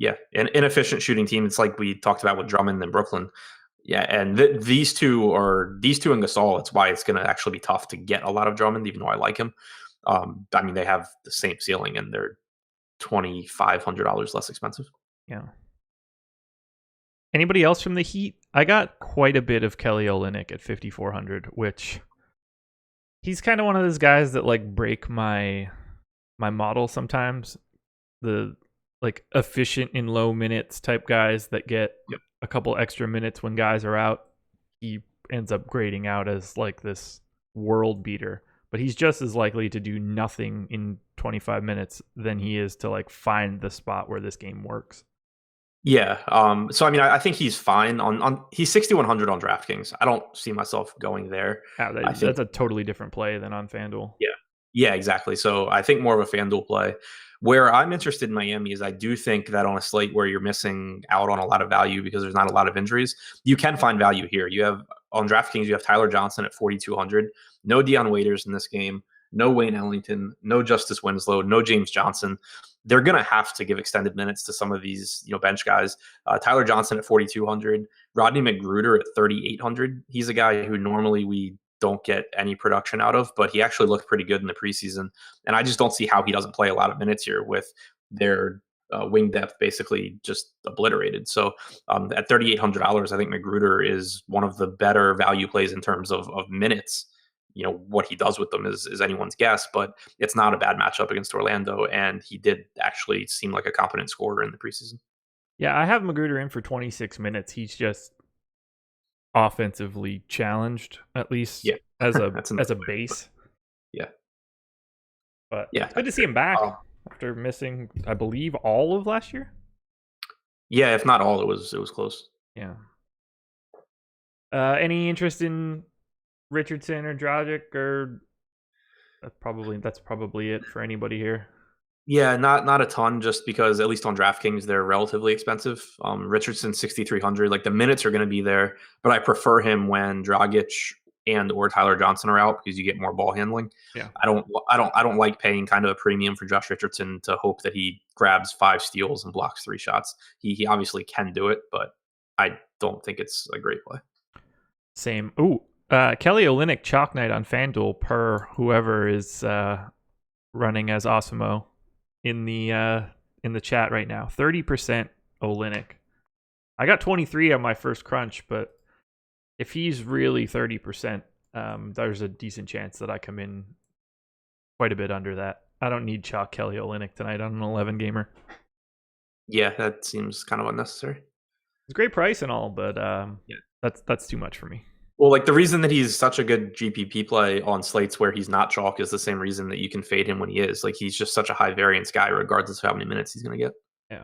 yeah, an inefficient shooting team. It's like we talked about with Drummond in Brooklyn. Yeah, and these two and Gasol. It's why it's going to actually be tough to get a lot of Drummond, even though I like him. I mean, they have the same ceiling, and they're $2,500 less expensive. Yeah. Anybody else from the Heat? I got quite a bit of Kelly Olynyk at 5,400, which he's kind of one of those guys that like break my model sometimes. The like efficient in low minutes type guys that get a couple extra minutes when guys are out. He ends up grading out as like this world beater, but he's just as likely to do nothing in 25 minutes than he is to like find the spot where this game works. Yeah. So I mean, I think he's fine on he's 6,100 on DraftKings. I don't see myself going there. That's a totally different play than on FanDuel. Yeah. Yeah, exactly. So I think more of a FanDuel play. Where I'm interested in Miami is I do think that on a slate where you're missing out on a lot of value because there's not a lot of injuries, you can find value here. You have on DraftKings, you have Tyler Johnson at 4,200. No Dion Waiters in this game. No Wayne Ellington. No Justice Winslow. No James Johnson. They're going to have to give extended minutes to some of these, bench guys. Tyler Johnson at 4,200. Rodney McGruder at 3,800. He's a guy who normally we don't get any production out of, but he actually looked pretty good in the preseason. And I just don't see how he doesn't play a lot of minutes here with their wing depth basically just obliterated. So at $3,800, I think McGruder is one of the better value plays in terms of minutes. What he does with them is anyone's guess, but it's not a bad matchup against Orlando. And he did actually seem like a competent scorer in the preseason. Yeah, I have Magruder in for 26 minutes. He's just offensively challenged, at least as a base. Yeah. But it's good to see him back after missing, I believe, all of last year. Yeah, if not all, it was close. Yeah. Any interest in Richardson or Dragic, or that's probably it for anybody here? Yeah, not a ton, just because at least on DraftKings they're relatively expensive. Richardson 6,300, like the minutes are going to be there, but I prefer him when Dragic and or Tyler Johnson are out because you get more ball handling. Yeah, I don't like paying kind of a premium for Josh Richardson to hope that he grabs 5 steals and blocks 3 shots. He obviously can do it, but I don't think it's a great play. Same. Ooh, Kelly Olynyk chalk night on FanDuel per whoever is running as Osimo in the chat right now. 30% Olynyk. I got 23 on my first crunch, but if he's really 30%, there's a decent chance that I come in quite a bit under that. I don't need chalk Kelly Olynyk tonight on an 11 gamer. Yeah, that seems kind of unnecessary. It's a great price and all, but that's too much for me. Well, like the reason that he's such a good GPP play on slates where he's not chalk is the same reason that you can fade him when he is. Like he's just such a high variance guy, regardless of how many minutes he's going to get. Yeah,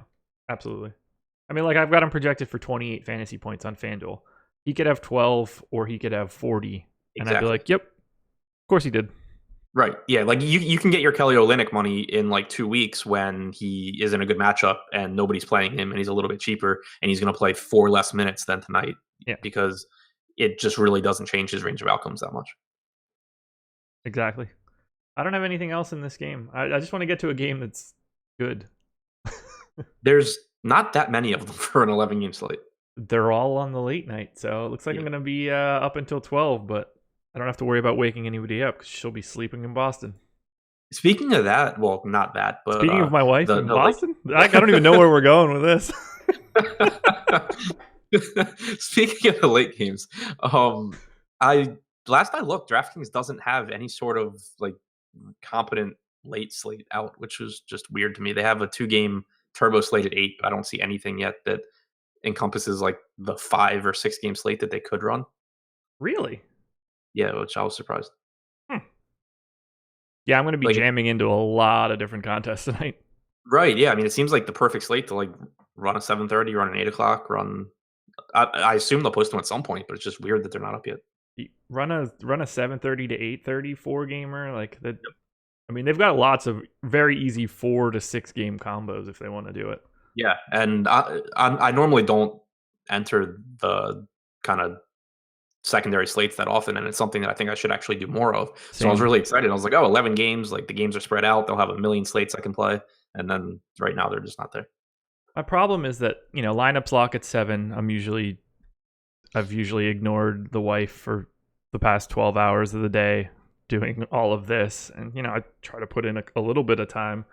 absolutely. I mean, like I've got him projected for 28 fantasy points on FanDuel. He could have 12 or he could have 40. And I'd be like, yep, of course he did. Right. Yeah. Like you can get your Kelly Olynyk money in like 2 weeks when he is in a good matchup and nobody's playing him and he's a little bit cheaper and he's going to play 4 less minutes than tonight. Yeah. Because it just really doesn't change his range of outcomes that much. Exactly. I don't have anything else in this game. I just want to get to a game that's good. There's not that many of them for an 11-game slate. They're all on the late night, so it looks like I'm going to be up until 12, but I don't have to worry about waking anybody up because she'll be sleeping in Boston. Speaking of that, well, not that, but... Speaking of my wife in Boston? I don't even know where we're going with this. Speaking of the late games, last I looked, DraftKings doesn't have any sort of like competent late slate out, which was just weird to me. They have a 2-game turbo slate at 8, but I don't see anything yet that encompasses like the 5 or 6 game slate that they could run. Really? Yeah, which I was surprised. Yeah, I'm going to be Like, jamming into a lot of different contests tonight. right? Yeah, I mean, it seems like the perfect slate to like run a 7:30, run an 8 o'clock, run. I assume they'll post them at some point, but it's just weird that they're not up yet. Run a 7:30 to 8:30 4-gamer like that. I mean, they've got lots of very easy 4 to 6 game combos if they want to do it. Yeah, and I normally don't enter the kind of secondary slates that often, and it's something that I think I should actually do more of. So I was Same. really excited. I was like, oh, 11 games, like the games are spread out. They'll have a million slates I can play. And then right now they're just not there. My problem is that, lineups lock at 7. I've usually ignored the wife for the past 12 hours of the day doing all of this. And, I try to put in a little bit of time.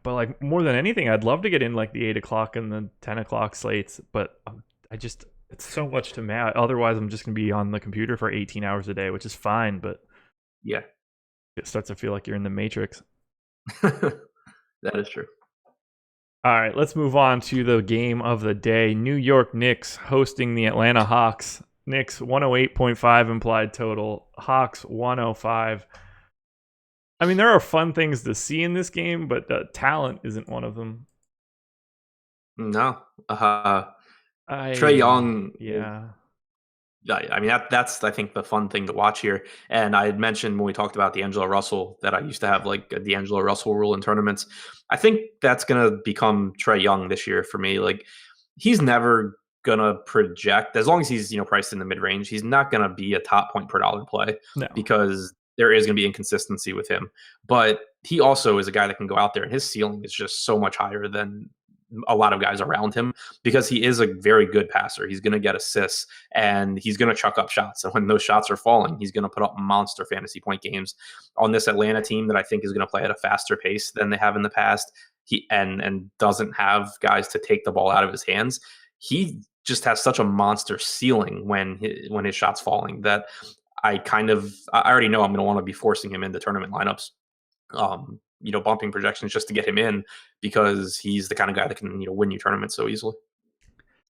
But, like, more than anything, I'd love to get in, like, the 8 o'clock and the 10 o'clock slates. But it's so much to manage. Otherwise, I'm just going to be on the computer for 18 hours a day, which is fine. But Yeah, it starts to feel like you're in the Matrix. that is true. All right, let's move on to the game of the day. New York Knicks hosting the Atlanta Hawks. Knicks 108.5 implied total. Hawks 105. I mean, there are fun things to see in this game, but talent isn't one of them. No. Trae Young. Yeah. I mean, that's I think the fun thing to watch here. And I had mentioned when we talked about D'Angelo Russell that I used to have like a D'Angelo Russell rule in tournaments. I think that's gonna become Trae Young this year for me. Like, he's never gonna project as long as he's priced in the mid range. He's not gonna be a top point per dollar play No. because there is gonna be inconsistency with him. But he also is a guy that can go out there, and his ceiling is just so much higher than a lot of guys around him because he is a very good passer. He's going to get assists and he's going to chuck up shots. And when those shots are falling, he's going to put up monster fantasy point games on this Atlanta team that I think is going to play at a faster pace than they have in the past. He and doesn't have guys to take the ball out of his hands. He just has such a monster ceiling when his shot's falling that I already know I'm going to want to be forcing him into tournament lineups. Bumping projections just to get him in because he's the kind of guy that can, win you tournaments so easily.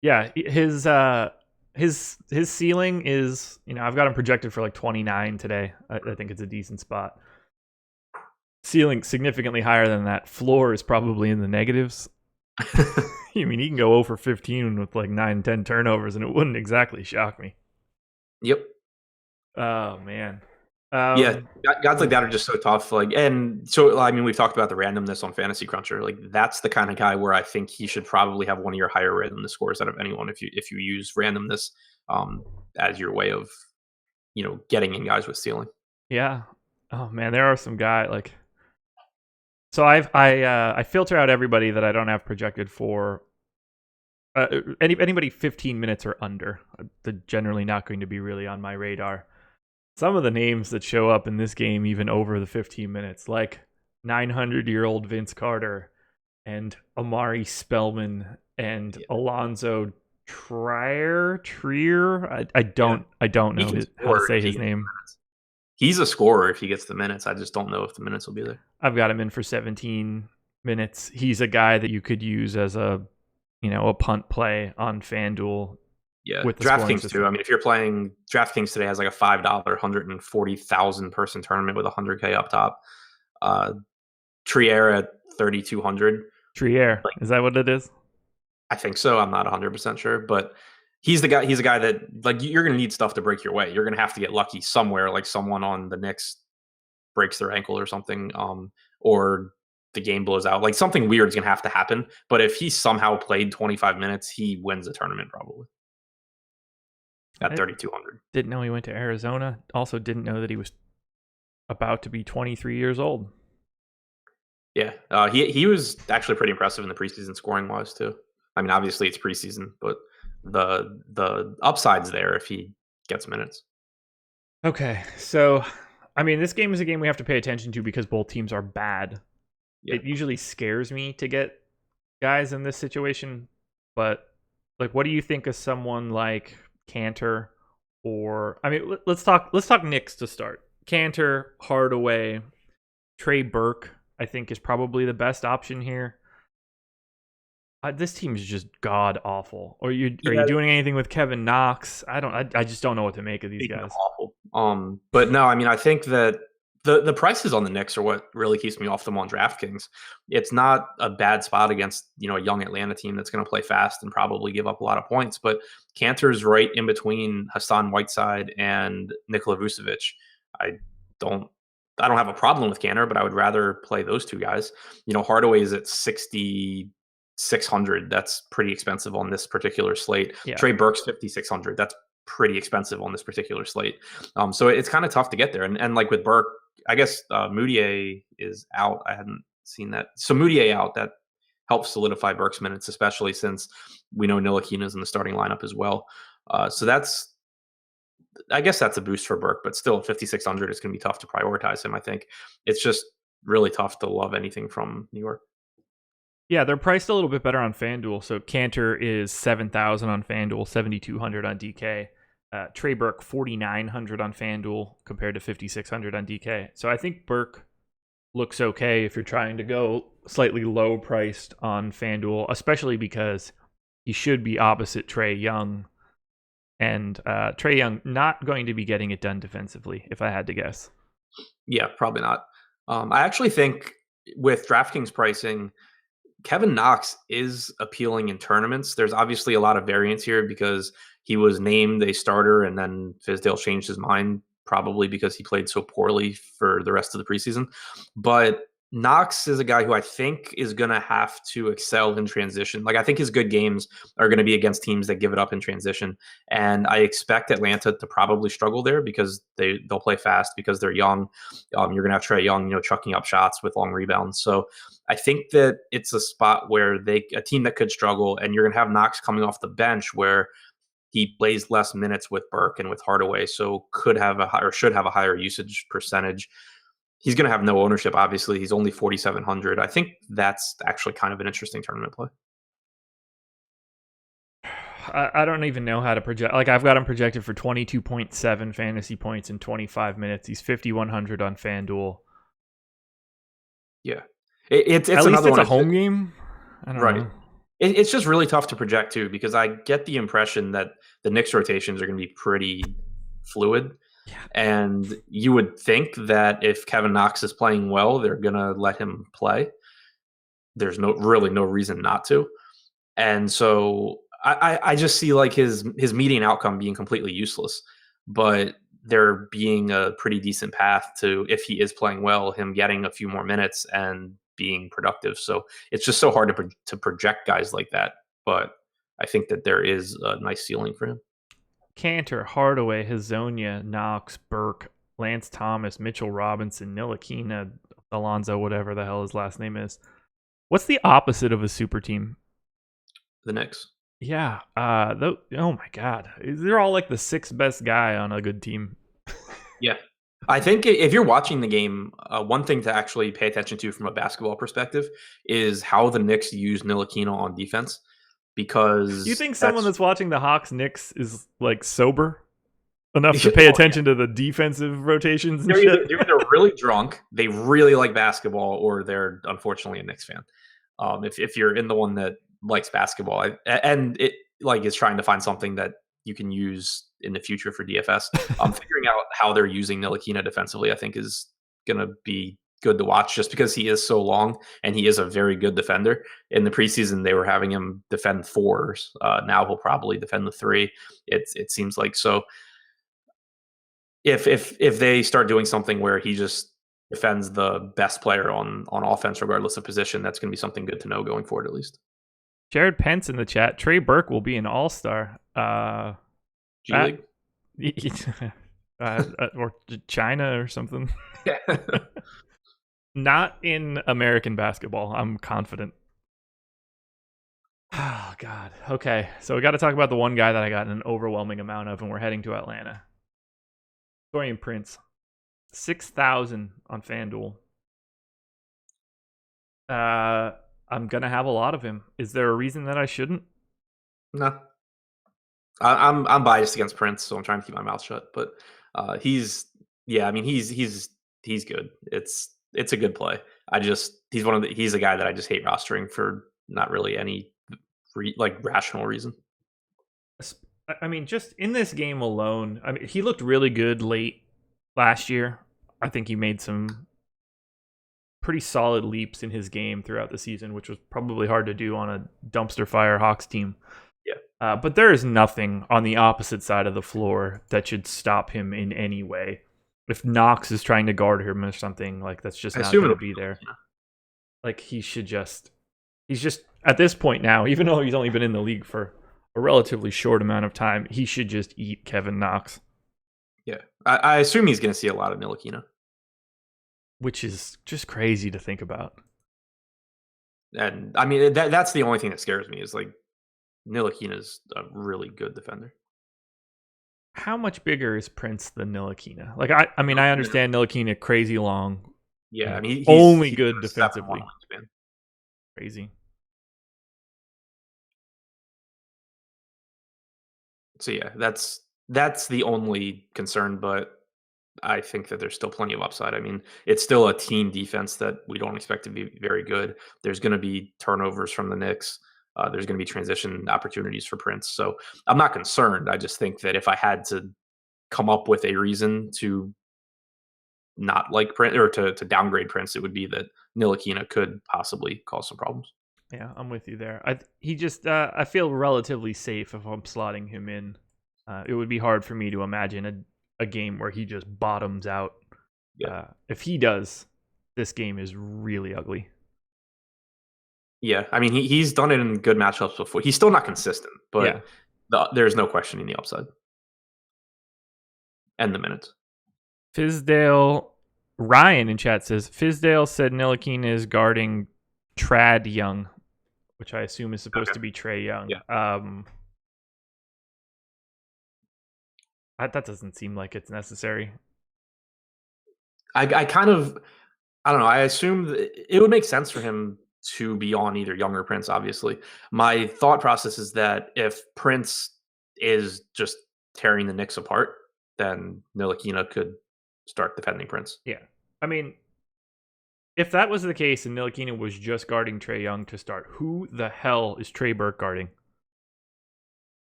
Yeah, his ceiling is, I've got him projected for like 29 today. I think it's a decent spot. Ceiling significantly higher than that. Floor is probably in the negatives. I mean, he can go over 15 with like 9, 10 turnovers, and it wouldn't exactly shock me. Yep. Oh man. Yeah, guys like that are just so tough. And so I mean, we've talked about the randomness on Fantasy Cruncher. Like, that's the kind of guy where I think he should probably have one of your higher randomness scores out of anyone if you use randomness as your way of getting in guys with ceiling. Yeah. Oh man, there are some guys like. So I filter out everybody that I don't have projected for. Anybody 15 minutes or under. They're generally not going to be really on my radar. Some of the names that show up in this game, even over the 15 minutes, like 900-year-old Vince Carter and Amari Spellman and Alonzo Trier. I don't know how to say his name. He's a scorer if he gets the minutes. I just don't know if the minutes will be there. I've got him in for 17 minutes. He's a guy that you could use as a punt play on FanDuel. Yeah, DraftKings too. I mean, if you're playing DraftKings today, has like a $5 140,000 person tournament with 100K up top. Trier at 3,200. Trier, is that what it is? I think so. I'm not 100% sure, but he's the guy. He's a guy that, like, you're going to need stuff to break your way. You're going to have to get lucky somewhere, like someone on the Knicks breaks their ankle or something, or the game blows out. Like, something weird is going to have to happen. But if he somehow played 25 minutes, he wins the tournament probably. At 3,200. Didn't know he went to Arizona. Also didn't know that he was about to be 23 years old. Yeah, he was actually pretty impressive in the preseason scoring wise too. I mean, obviously it's preseason, but the upside's there if he gets minutes. Okay, so I mean, this game is a game we have to pay attention to because both teams are bad. Yeah. It usually scares me to get guys in this situation, but like, what do you think of someone like Cantor, or I mean, let's talk Knicks to start. Cantor, Hardaway, Trey Burke, I think is probably the best option here. This team is just god awful. Are you Yeah, doing anything with Kevin Knox? I just don't know what to make of these speaking of guys. awful. But no, I mean, I think that the prices on the Knicks are what really keeps me off them on DraftKings. It's not a bad spot against a young Atlanta team that's going to play fast and probably give up a lot of points. But Cantor's right in between Hassan Whiteside and Nikola Vucevic. I don't I don't have a problem with Cantor, but I would rather play those two guys. Hardaway is at 6,600. That's pretty expensive on this particular slate. Yeah. Trey Burke's 5,600. That's pretty expensive on this particular slate. So it's kind of tough to get there. And like with Burke, I guess Moutier is out. I hadn't seen that. So Moutier out, that helps solidify Burke's minutes, especially since we know Ntilikina's in the starting lineup as well. So I guess that's a boost for Burke, but still at 5,600, it's going to be tough to prioritize him. I think it's just really tough to love anything from New York. Yeah, they're priced a little bit better on FanDuel. So Cantor is 7,000 on FanDuel, 7,200 on DK. Trey Burke 4,900 on FanDuel compared to 5,600 on DK. So I think Burke looks okay if you're trying to go slightly low priced on FanDuel, especially because he should be opposite Trey Young. And Trey Young not going to be getting it done defensively, if I had to guess. Yeah, probably not. I actually think with DraftKings pricing, Kevin Knox is appealing in tournaments. There's obviously a lot of variance here because he was named a starter and then Fizdale changed his mind, probably because he played so poorly for the rest of the preseason. But Knox is a guy who I think is going to have to excel in transition. Like, I think his good games are going to be against teams that give it up in transition. And I expect Atlanta to probably struggle there because they'll play fast because they're young. You're going to have Trey Young, chucking up shots with long rebounds. So I think that it's a spot where a team that could struggle, and you're going to have Knox coming off the bench where he plays less minutes with Burke and with Hardaway, so should have a higher usage percentage. He's going to have no ownership, obviously. He's only 4,700. I think that's actually kind of an interesting tournament play. I don't even know how to project. Like, I've got him projected for 22.7 fantasy points in 25 minutes. He's 5,100 on FanDuel. Yeah. It's At least another it's one. a home game. I don't know. It's just really tough to project too, because I get the impression that the Knicks rotations are going to be pretty fluid. Yeah. And you would think that if Kevin Knox is playing well, they're going to let him play. There's really no reason not to. And so I just see like his median outcome being completely useless, but there being a pretty decent path to, if he is playing well, him getting a few more minutes and being productive. So it's just so hard to project guys like that. But I think that there is a nice ceiling for him. Cantor, Hardaway, Hazonia, Knox, Burke, Lance Thomas, Mitchell Robinson, Ntilikina, Alonzo, whatever the hell his last name is. What's the opposite of a super team? The Knicks. Yeah. Oh my God. They're all like the sixth best guy on a good team. Yeah. I think if you're watching the game, one thing to actually pay attention to from a basketball perspective is how the Knicks use Ntilikina on defense. Because you think someone that's watching the Hawks Knicks is like sober enough to pay attention to the defensive rotations? They're either really drunk, they really like basketball, or they're unfortunately a Knicks fan. If you're in the one that likes basketball and it like is trying to find something that you can use in the future for DFS, figuring out how they're using Ntilikina defensively, I think is going to be good to watch, just because he is so long and he is a very good defender. In the preseason, they were having him defend fours. Now he'll probably defend the three. It seems like. So if they start doing something where he just defends the best player on offense, regardless of position, that's going to be something good to know going forward, at least. Jared Pence in the chat. Trey Burke will be an all-star. G League? Or China or something. Yeah. Not in American basketball. I'm confident. Oh, God. Okay, so we got to talk about the one guy that I got an overwhelming amount of, and we're heading to Atlanta. Dorian Prince. 6,000 on FanDuel. I'm going to have a lot of him. Is there a reason that I shouldn't? No. I'm biased against Prince, so I'm trying to keep my mouth shut. But he's good. It's a good play. He's a guy that I just hate rostering for not really any rational reason. I mean, just in this game alone, I mean, he looked really good late last year. I think he made some pretty solid leaps in his game throughout the season, which was probably hard to do on a dumpster fire Hawks team. Yeah. But there is nothing on the opposite side of the floor that should stop him in any way. If Knox is trying to guard him or something, like that's just not going to be there. Yeah. Like he's just at this point now, even though he's only been in the league for a relatively short amount of time, he should just eat Kevin Knox. Yeah. I assume he's going to see a lot of Ntilikina. Which is just crazy to think about. And I mean, that's the only thing that scares me is like Ntilikina is a really good defender. How much bigger is Prince than Ntilikina? Like I mean, I understand Ntilikina crazy long. Yeah, I mean, he's only good defensively. Crazy. So yeah, that's the only concern, but I think that there's still plenty of upside. I mean, it's still a team defense that we don't expect to be very good. There's going to be turnovers from the Knicks. There's going to be transition opportunities for Prince. So I'm not concerned. I just think that if I had to come up with a reason to not like Prince or to downgrade Prince, it would be that Ntilikina could possibly cause some problems. Yeah, I'm with you there. I feel relatively safe if I'm slotting him in. It would be hard for me to imagine a game where he just bottoms out. Yeah. If he does, this game is really ugly. Yeah, I mean he's done it in good matchups before. He's still not consistent, but there's no questioning the upside and the minutes. Ryan in chat says Fizdale said Ntilikina is guarding Trad Young, which I assume is supposed to be Trae Young. Yeah. That doesn't seem like it's necessary. I don't know. I assume it would make sense for him to be on either Young or Prince, obviously. My thought process is that if Prince is just tearing the Knicks apart, then Ntilikina could start defending Prince. Yeah. I mean, if that was the case and Ntilikina was just guarding Trae Young to start, who the hell is Trey Burke guarding?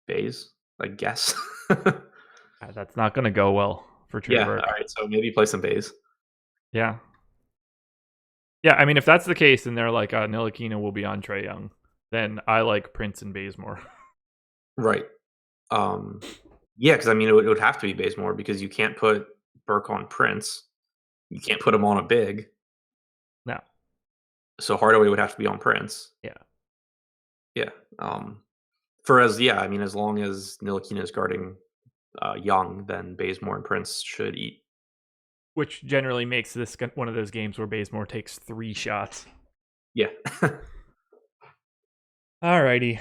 Baze, I guess. That's not going to go well for Trey Burke. All right, so maybe play some Baze. Yeah. Yeah, I mean, if that's the case and they're like, Ntilikina will be on Trae Young, then I like Prince and Baze more. Right. Yeah, because I mean, it would have to be Bazemore because you can't put Burke on Prince. You can't put him on a big. No. So Hardaway would have to be on Prince. Yeah. Yeah. I mean, as long as Ntilikina is guarding Young, then Bazemore and Prince should eat. Which generally makes this one of those games where Bazemore takes 3 shots. Yeah. Alrighty.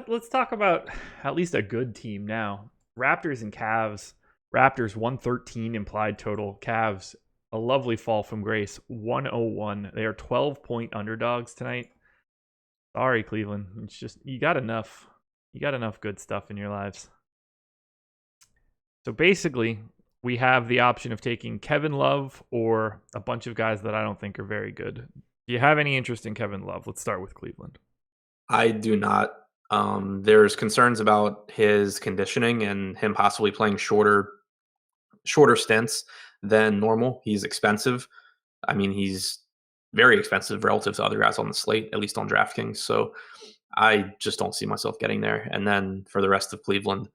Let's talk about at least a good team now. Raptors and Cavs. Raptors 113 implied total. Cavs, a lovely fall from grace, 101. They are 12-point underdogs tonight. Sorry, Cleveland. It's just you got enough good stuff in your lives. So basically, we have the option of taking Kevin Love or a bunch of guys that I don't think are very good. Do you have any interest in Kevin Love? Let's start with Cleveland. I do not. There's concerns about his conditioning and him possibly playing shorter stints than normal. He's expensive. I mean, he's very expensive relative to other guys on the slate, at least on DraftKings. So I just don't see myself getting there. And then for the rest of Cleveland,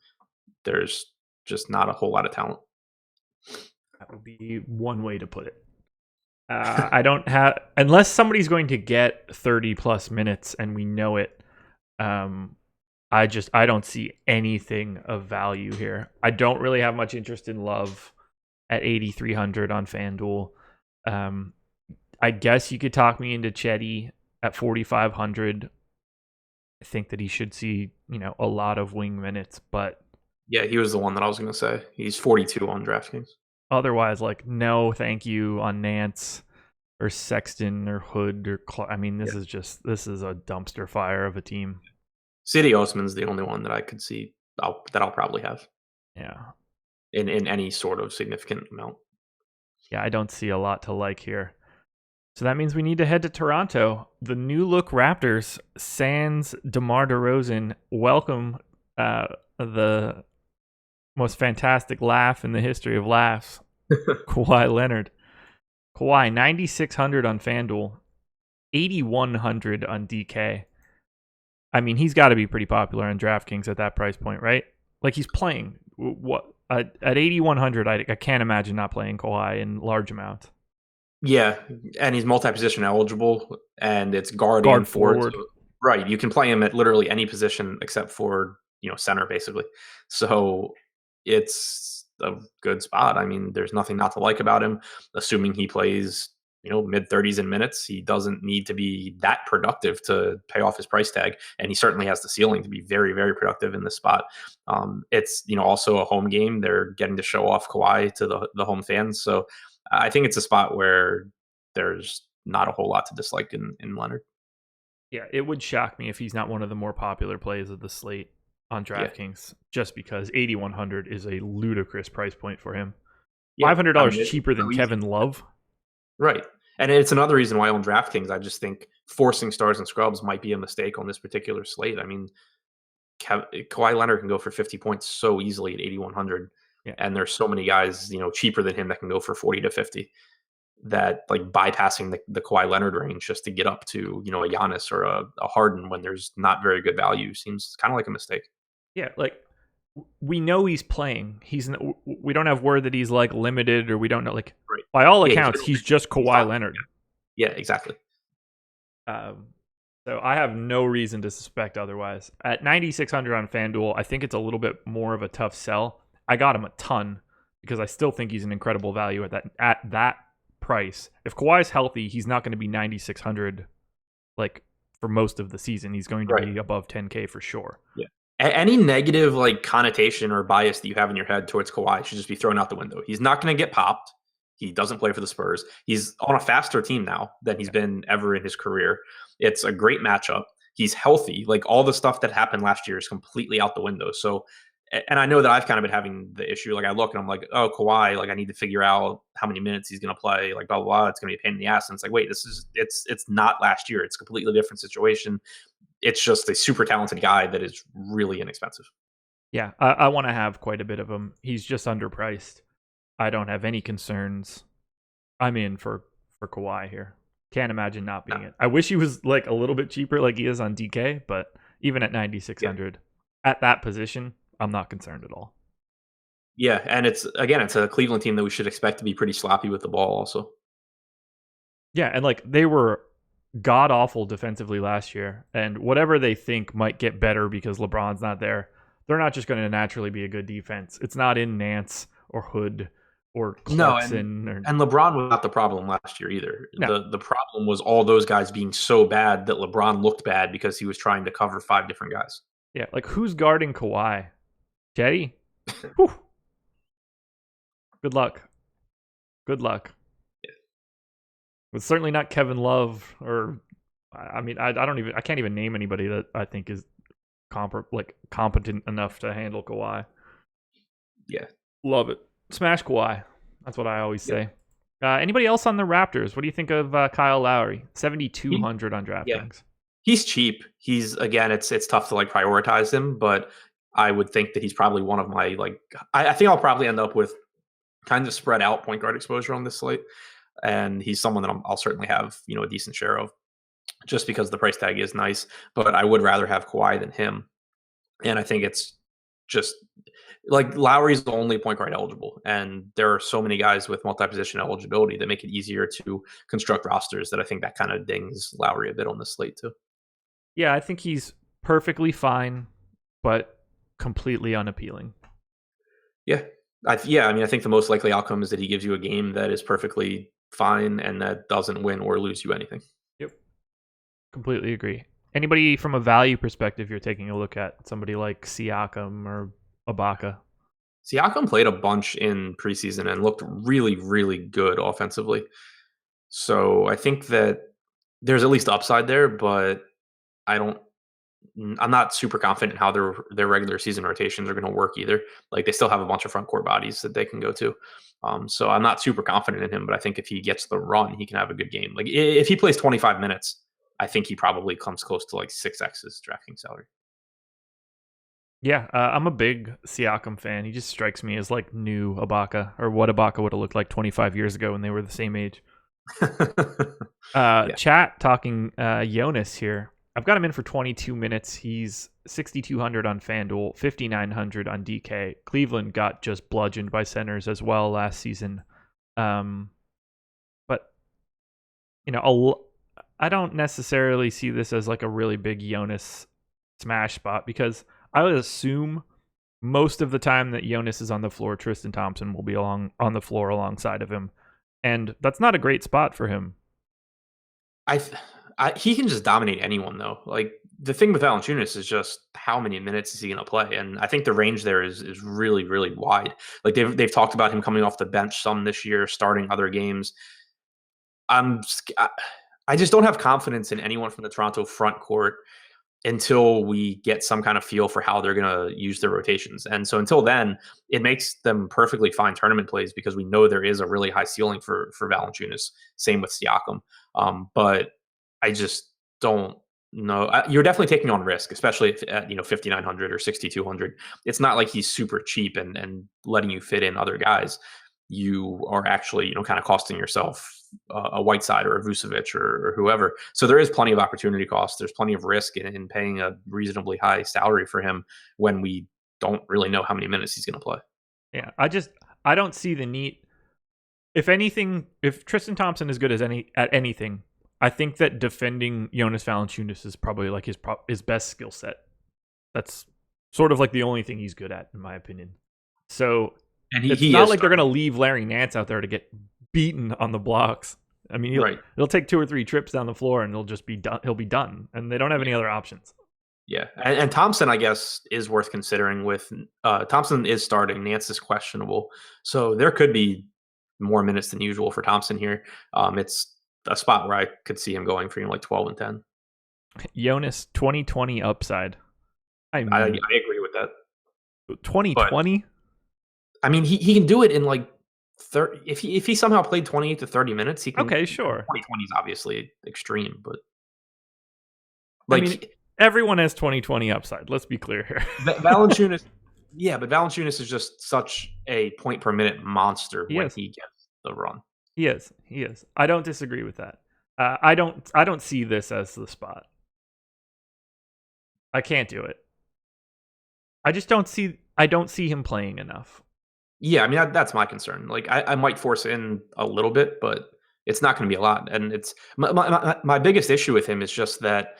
there's just not a whole lot of talent. That would be one way to put it. I don't have, unless somebody's going to get 30 plus minutes and we know it. I don't see anything of value here. I don't really have much interest in Love at 8,300 on FanDuel. I guess you could talk me into Chetty at 4,500. I think that he should see, a lot of wing minutes, but yeah, he was the one that I was going to say. He's 42 on DraftKings. Otherwise, no, thank you on Nance or Sexton or Hood or I mean, this is a dumpster fire of a team. City Osman's the only one that I could see that I'll probably have. Yeah. In any sort of significant amount. Yeah, I don't see a lot to like here. So that means we need to head to Toronto. The new look Raptors, sans DeMar DeRozan, welcome the most fantastic laugh in the history of laughs, Kawhi Leonard. Kawhi, 9,600 on FanDuel, 8,100 on DK. I mean, he's got to be pretty popular on DraftKings at that price point, right? Like, he's playing. What at 8,100, I can't imagine not playing Kawhi in large amounts. Yeah, and he's multi-position eligible, and it's guard Guard and forward. forward. So, right, you can play him at literally any position except for center, basically. So it's a good spot. I mean, there's nothing not to like about him. Assuming he plays mid-30s in minutes, he doesn't need to be that productive to pay off his price tag, and he certainly has the ceiling to be very, very productive in this spot. It's also a home game. They're getting to show off Kawhi to the home fans, so I think it's a spot where there's not a whole lot to dislike in Leonard. Yeah, it would shock me if he's not one of the more popular plays of the slate on DraftKings, just because 8,100 is a ludicrous price point for him. $500 cheaper than Kevin Love. Right. And it's another reason why on DraftKings, I just think forcing stars and scrubs might be a mistake on this particular slate. I mean, Kawhi Leonard can go for 50 points so easily at 8,100. Yeah. And there's so many guys, cheaper than him that can go for 40 to 50, that like bypassing the Kawhi Leonard range just to get up to, a Yanis or a Harden when there's not very good value seems kind of like a mistake. Yeah. Like, we know he's playing. We don't have word that he's like limited, or we don't know. Like, right. By all accounts, he's just Kawhi Leonard. Yeah, exactly. So I have no reason to suspect otherwise. At 9,600 on FanDuel, I think it's a little bit more of a tough sell. I got him a ton because I still think he's an incredible value at that price. If Kawhi's healthy, he's not going to be 9,600 like for most of the season. He's going to be above 10K for sure. Yeah. Any negative like connotation or bias that you have in your head towards Kawhi should just be thrown out the window. He's not going to get popped. He doesn't play for the Spurs. He's on a faster team now than he's been ever in his career. It's a great matchup. He's healthy. Like, all the stuff that happened last year is completely out the window. So, and I know that I've kind of been having the issue. Like, I look and I'm like, oh, Kawhi, like, I need to figure out how many minutes he's going to play, like, blah, blah, blah. It's going to be a pain in the ass. And it's like, wait, it's not last year. It's a completely different situation. It's just a super talented guy that is really inexpensive. Yeah, I want to have quite a bit of him. He's just underpriced. I don't have any concerns. I'm in for Kawhi here. Can't imagine not being it. I wish he was like a little bit cheaper like he is on DK, but even at 9,600 at that position, I'm not concerned at all. Yeah, and it's a Cleveland team that we should expect to be pretty sloppy with the ball also. Yeah, and like they were god awful defensively last year, and whatever they think might get better because LeBron's not there, they're not just going to naturally be a good defense. It's not in Nance or Hood or Clarkson. And LeBron was not the problem last year either. No. The problem was all those guys being so bad that LeBron looked bad because he was trying to cover 5 different guys. Yeah, like who's guarding Kawhi? Jetty? Good luck. Yeah. But certainly not Kevin Love, or I mean, I can't even name anybody that I think is competent enough to handle Kawhi. Yeah. Love it. Smash Kawhi. That's what I always say. Anybody else on the Raptors? What do you think of Kyle Lowry? 7,200 on DraftKings. Yeah. He's cheap. He's, again, it's tough to like prioritize him, but I would think that he's probably one of my I think I'll probably end up with kind of spread out point guard exposure on this slate, and he's someone that I'll certainly have a decent share of, just because the price tag is nice. But I would rather have Kawhi than him, and I think it's just like Lowry's the only point guard eligible, and there are so many guys with multi-position eligibility that make it easier to construct rosters that I think that kind of dings Lowry a bit on this slate too. Yeah, I think he's perfectly fine, but completely unappealing. Yeah. I think the most likely outcome is that he gives you a game that is perfectly fine and that doesn't win or lose you anything. Yep. Completely agree. Anybody from a value perspective you're taking a look at? Somebody like Siakam or Ibaka? Siakam played a bunch in preseason and looked really, really good offensively. So I think that there's at least upside there, but I don't I'm not super confident in how their regular season rotations are going to work either. Like they still have a bunch of front court bodies that they can go to. So I'm not super confident in him, but I think if he gets the run, he can have a good game. Like if he plays 25 minutes, I think he probably comes close to like 6x's drafting salary. Yeah, I'm a big Siakam fan. He just strikes me as like new Ibaka, or what Ibaka would have looked like 25 years ago when they were the same age. Yeah. Chat talking Yanis here. I've got him in for 22 minutes. He's 6,200 on FanDuel, 5,900 on DK. Cleveland got just bludgeoned by centers as well last season. But, I don't necessarily see this as like a really big Yanis smash spot, because I would assume most of the time that Yanis is on the floor, Tristan Thompson will be on the floor alongside of him. And that's not a great spot for him. He can just dominate anyone though. Like the thing with Valanciunas is just how many minutes is he going to play, and I think the range there is really really wide. Like they've talked about him coming off the bench some this year, starting other games. I'm I just don't have confidence in anyone from the Toronto front court until we get some kind of feel for how they're going to use their rotations. And so until then, it makes them perfectly fine tournament plays because we know there is a really high ceiling for Valanciunas. Same with Siakam. But I just don't know. You're definitely taking on risk, especially if at 5,900 or 6,200. It's not like he's super cheap and letting you fit in other guys. You are actually kind of costing yourself a Whiteside or a Vucevic or whoever. So there is plenty of opportunity cost. There's plenty of risk in paying a reasonably high salary for him when we don't really know how many minutes he's going to play. Yeah, I don't see the need. If anything, if Tristan Thompson is good at anything, I think that defending Jonas Valanciunas is probably like his best skill set. That's sort of like the only thing he's good at, in my opinion. So and it's not like they're going to leave Larry Nance out there to get beaten on the blocks. I mean, he'll take 2 or 3 trips down the floor and he'll just be done. He'll be done, and they don't have any other options. Yeah, and Thompson, I guess, is worth considering. With Thompson is starting, Nance is questionable, so there could be more minutes than usual for Thompson here. It's a spot where I could see him going for like 12 and 10. Jonas 2020 upside. I agree with that. 2020. I mean, he can do it in like 30. If he somehow played 28 to 30 minutes, he can. Okay, sure. 2020 is obviously extreme, but like, I mean, everyone has 2020 upside. Let's be clear here. Valanciunas, yeah, but Valanciunas is just such a point per minute monster when he gets the run. He is. I don't disagree with that. I don't see this as the spot. I can't do it. I don't see him playing enough. Yeah, I mean that's my concern. Like I might force in a little bit, but it's not going to be a lot. And it's my biggest issue with him is just that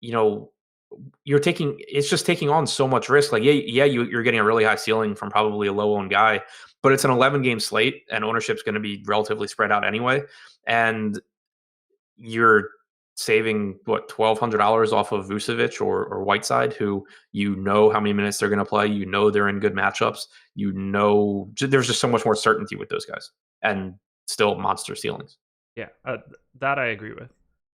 it's just taking on so much risk. Like you're getting a really high ceiling from probably a low owned guy, but it's an 11 game slate and ownership's going to be relatively spread out anyway. And you're saving $1,200 off of Vucevic or Whiteside, who how many minutes they're going to play. They're in good matchups. There's just so much more certainty with those guys, and still monster ceilings. Yeah, that I agree with.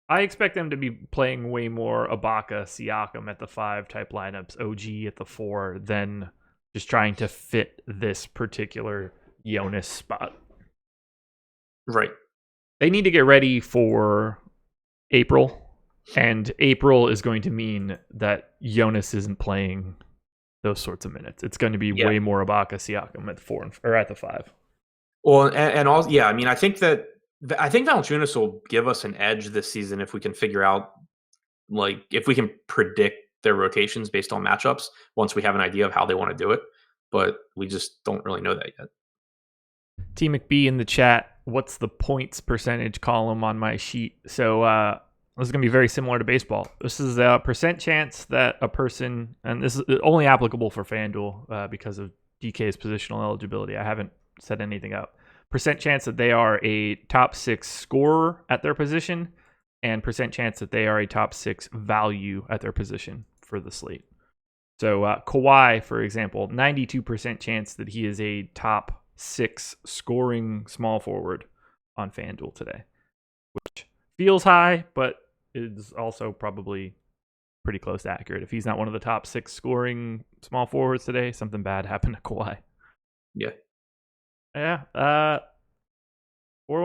I expect them to be playing way more Ibaka, Siakam at the 5 type lineups, OG at the 4, than just trying to fit this particular Jonas spot. Right. They need to get ready for April, and April is going to mean that Jonas isn't playing those sorts of minutes. It's going to be way more Ibaka, Siakam at the 4 or at the 5. Well, and also, yeah, I mean, I think Valanciunas will give us an edge this season if we can figure out, like, if we can predict their rotations based on matchups once we have an idea of how they want to do it. But we just don't really know that yet. T McB in the chat, what's the points percentage column on my sheet? So this is going to be very similar to baseball. This is a percent chance that a person, and this is only applicable for FanDuel because of DK's positional eligibility. I haven't set anything up. Percent chance that they are a top 6 scorer at their position, and percent chance that they are a top 6 value at their position for the slate. So Kawhi, for example, 92% chance that he is a top 6 scoring small forward on FanDuel today, which feels high, but is also probably pretty close to accurate. If he's not one of the top 6 scoring small forwards today, something bad happened to Kawhi. Yeah. Yeah. 4-1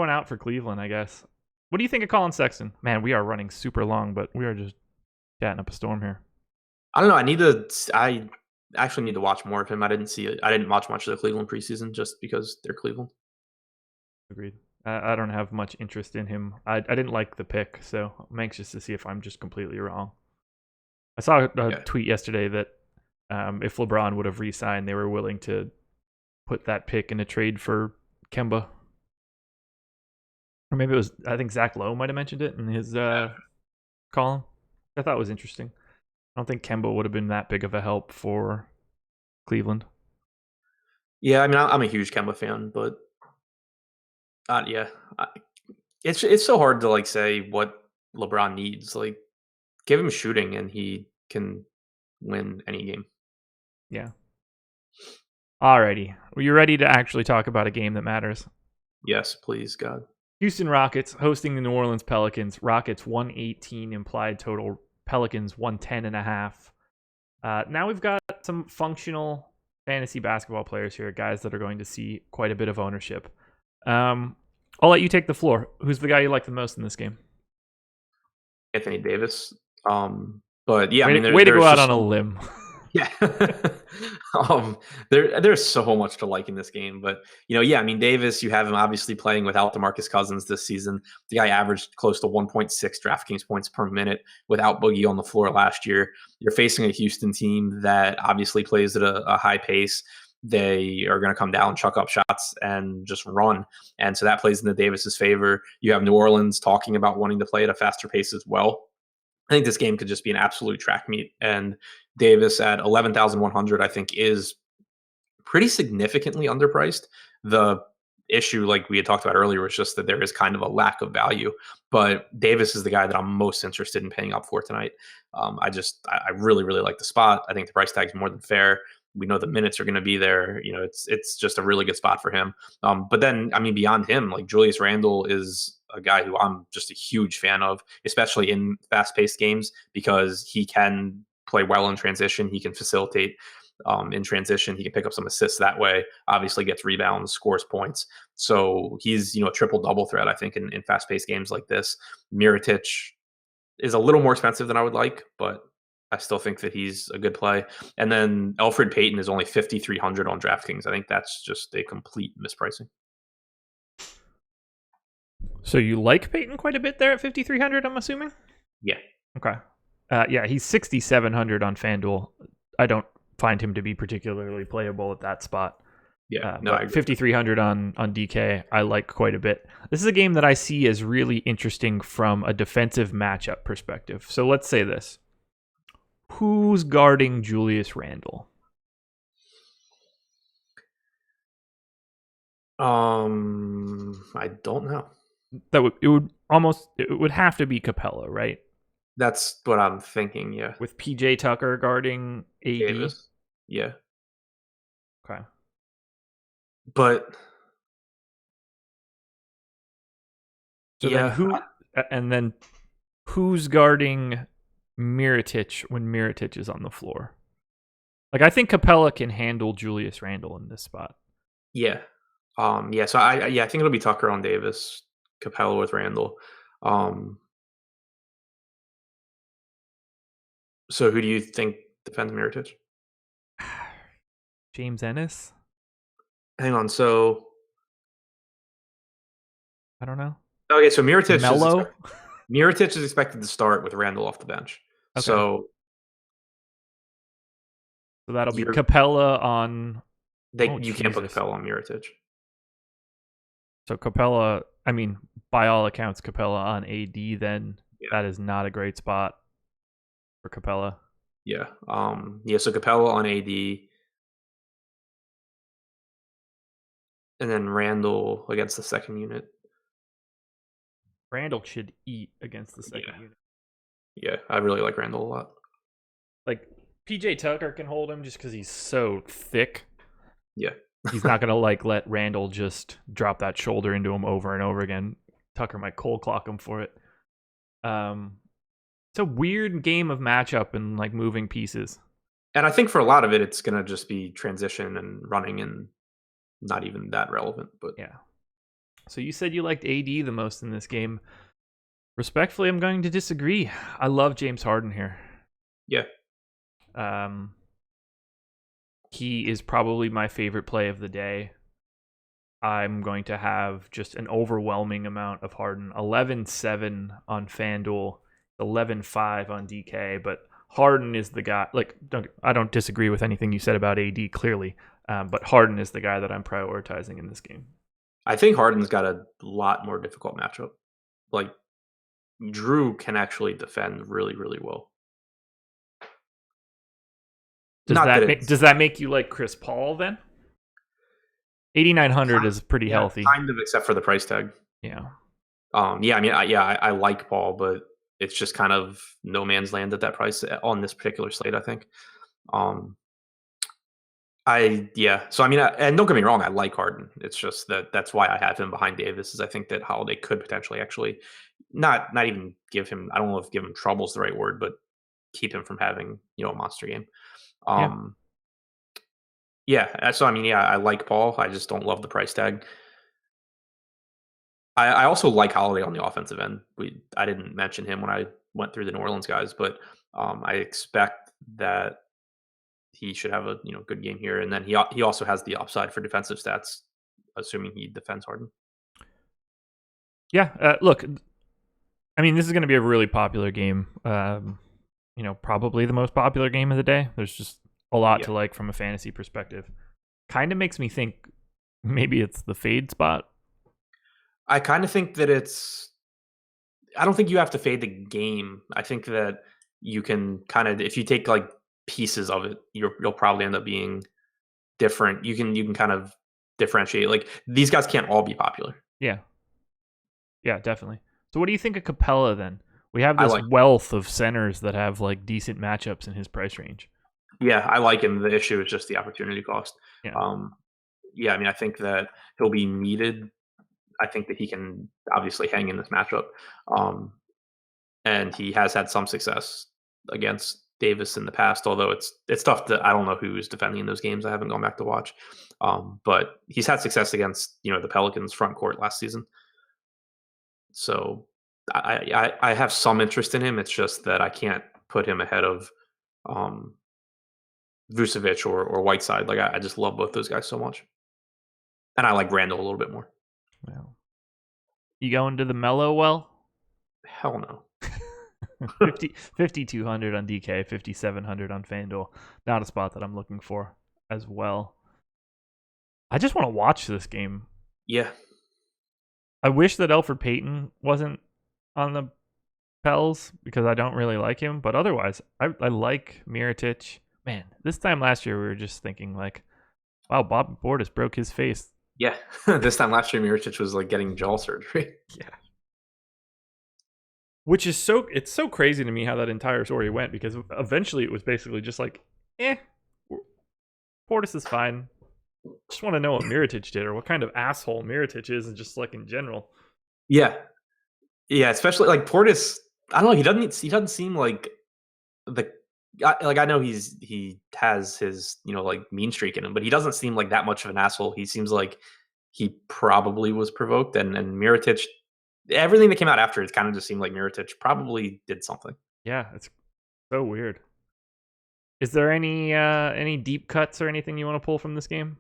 out for Cleveland, I guess. What do you think of Colin Sexton? Man, we are running super long, but we are just chatting up a storm here. I don't know. I actually need to watch more of him. I didn't watch much of the Cleveland preseason just because they're Cleveland. Agreed. I don't have much interest in him. I didn't like the pick, so I'm anxious to see if I'm just completely wrong. I saw a tweet yesterday that if LeBron would have re-signed, they were willing to put that pick in a trade for Kemba. Or maybe it was, I think Zach Lowe might have mentioned it in his column. I thought it was interesting. I don't think Kemba would have been that big of a help for Cleveland. Yeah, I mean, I'm a huge Kemba fan, but it's so hard to say what LeBron needs. Give him shooting, and he can win any game. Yeah. Alrighty. Well, you ready to actually talk about a game that matters? Yes, please, God. Houston Rockets hosting the New Orleans Pelicans. Rockets 118 implied total. Pelicans 110.5. Now we've got some functional fantasy basketball players here, guys that are going to see quite a bit of ownership. I'll let you take the floor. Who's the guy you like the most in this game? Anthony Davis. But yeah, way to go out on a limb. Yeah. There's so much to like in this game, but Davis, you have him obviously playing without DeMarcus Cousins this season. The guy averaged close to 1.6 DraftKings points per minute without Boogie on the floor last year. You're facing a Houston team that obviously plays at a high pace. They are going to come down, chuck up shots, and just run. And so that plays in the Davis's favor. You have New Orleans talking about wanting to play at a faster pace as well. I think this game could just be an absolute track meet. And Davis at 11,100, I think, is pretty significantly underpriced. The issue, like we had talked about earlier, was just that there is kind of a lack of value. But Davis is the guy that I'm most interested in paying up for tonight. I really, really like the spot. I think the price tag is more than fair. We know the minutes are going to be there. It's just a really good spot for him. But then, beyond him, Julius Randle is a guy who I'm just a huge fan of, especially in fast-paced games, because he can play well in transition. He can facilitate in transition. He can pick up some assists that way. Obviously gets rebounds, scores points. So he's a triple-double threat, I think, in fast-paced games like this. Mirotic is a little more expensive than I would like, but I still think that he's a good play. And then Elfrid Payton is only 5,300 on DraftKings. I think that's just a complete mispricing. So you like Payton quite a bit there at 5,300, I'm assuming? Yeah. Okay. Yeah, he's 6,700 on FanDuel. I don't find him to be particularly playable at that spot. Yeah, but 5,300 on DK, I like quite a bit. This is a game that I see as really interesting from a defensive matchup perspective. So let's say this. Who's guarding Julius Randle? I don't know. It would have to be Capella, right? That's what I'm thinking, yeah. With PJ Tucker guarding AD? Davis. Yeah. Okay. But so then who's guarding Mirotic when Mirotic is on the floor? I think Capella can handle Julius Randle in this spot. Yeah. So I think it'll be Tucker on Davis, Capella with Randle. So who do you think defends Mirotic? James Ennis? Hang on, so I don't know. Okay, so Mirotic is expected to start with Randle off the bench. Okay. So that'll be Capella on. You can't put Capella on Mirotic. So Capella, by all accounts, Capella on AD. Then that is not a great spot for Capella. Yeah. So Capella on AD, and then Randle against the second unit. Randle should eat against the second unit. Yeah, I really like Randle a lot. PJ Tucker can hold him just because he's so thick. Yeah. He's not going to let Randle just drop that shoulder into him over and over again. Tucker might cold clock him for it. It's a weird game of matchup and like moving pieces. And I think for a lot of it, it's going to just be transition and running and not even that relevant. But Yeah. So you said you liked AD the most in this game. Respectfully, I'm going to disagree. I love James Harden here. yeah, He is probably my favorite play of the day. I'm going to have just an overwhelming amount of Harden. 11-7 on FanDuel, 11-5 on DK, but Harden is the guy. Like, I don't disagree with anything you said about AD, clearly, but Harden is the guy that I'm prioritizing in this game. I think Harden's got a lot more difficult matchup. Like, Drew can actually defend really, really well. Does that make you like Chris Paul then? 8,900 is pretty healthy. Kind of, except for the price tag. Yeah. Yeah, I mean, I like Paul, but it's just kind of no man's land at that price on this particular slate, I think. So I mean, and don't get me wrong, I like Harden. It's just that's why I have him behind Davis. Is I think that Holiday could potentially actually not even give him. I don't know if give him trouble is the right word, but keep him from having a monster game. So I mean, I like Paul. I just don't love the price tag. I also like Holiday on the offensive end. I didn't mention him when I went through the New Orleans guys, but I expect that he should have a good game here, and then he also has the upside for defensive stats, assuming he defends Harden. Yeah, look, I mean, this is going to be a really popular game. Probably the most popular game of the day. There's just a lot to like from a fantasy perspective. Kind of makes me think maybe it's the fade spot. I kind of think that I don't think you have to fade the game. I think that you can kind of, if you take like pieces of it, you'll probably end up being different. You can kind of differentiate. Like, these guys can't all be popular. Yeah, definitely. So what do you think of Capella then? We have this wealth of centers that have like decent matchups in his price range. Yeah, I like him. The issue is just the opportunity cost. Yeah. I mean, I think that he'll be needed. I think that he can obviously hang in this matchup. And he has had some success against Davis in the past, although it's tough to, I don't know who's defending in those games. I haven't gone back to watch. But he's had success against, the Pelicans front court last season. So I have some interest in him. It's just that I can't put him ahead of Vucevic or Whiteside. Like, I just love both those guys so much. And I like Randall a little bit more. Well, you going to the Mellow well? Hell no. 5,200 on DK, 5,700 on FanDuel. Not a spot that I'm looking for as well. I just want to watch this game. Yeah. I wish that Elfrid Payton wasn't on the Pels because I don't really like him. But otherwise, I like Mirotic. Man, this time last year we were just thinking like, wow, Bob Portis broke his face. Yeah. This time last year Mirotic was like getting jaw surgery. Yeah. Which is it's so crazy to me how that entire story went, because eventually it was basically just like, Portis is fine. Just want to know what Mirotic did or what kind of asshole Mirotic is, and just like in general. Yeah. Yeah, especially like Portis, I don't know, he doesn't seem like I know he has his, like mean streak in him, but he doesn't seem like that much of an asshole. He seems like he probably was provoked, and Mirotic, everything that came out after it kind of just seemed like Mirotic probably did something. Yeah, it's so weird. Is there any deep cuts or anything you want to pull from this game?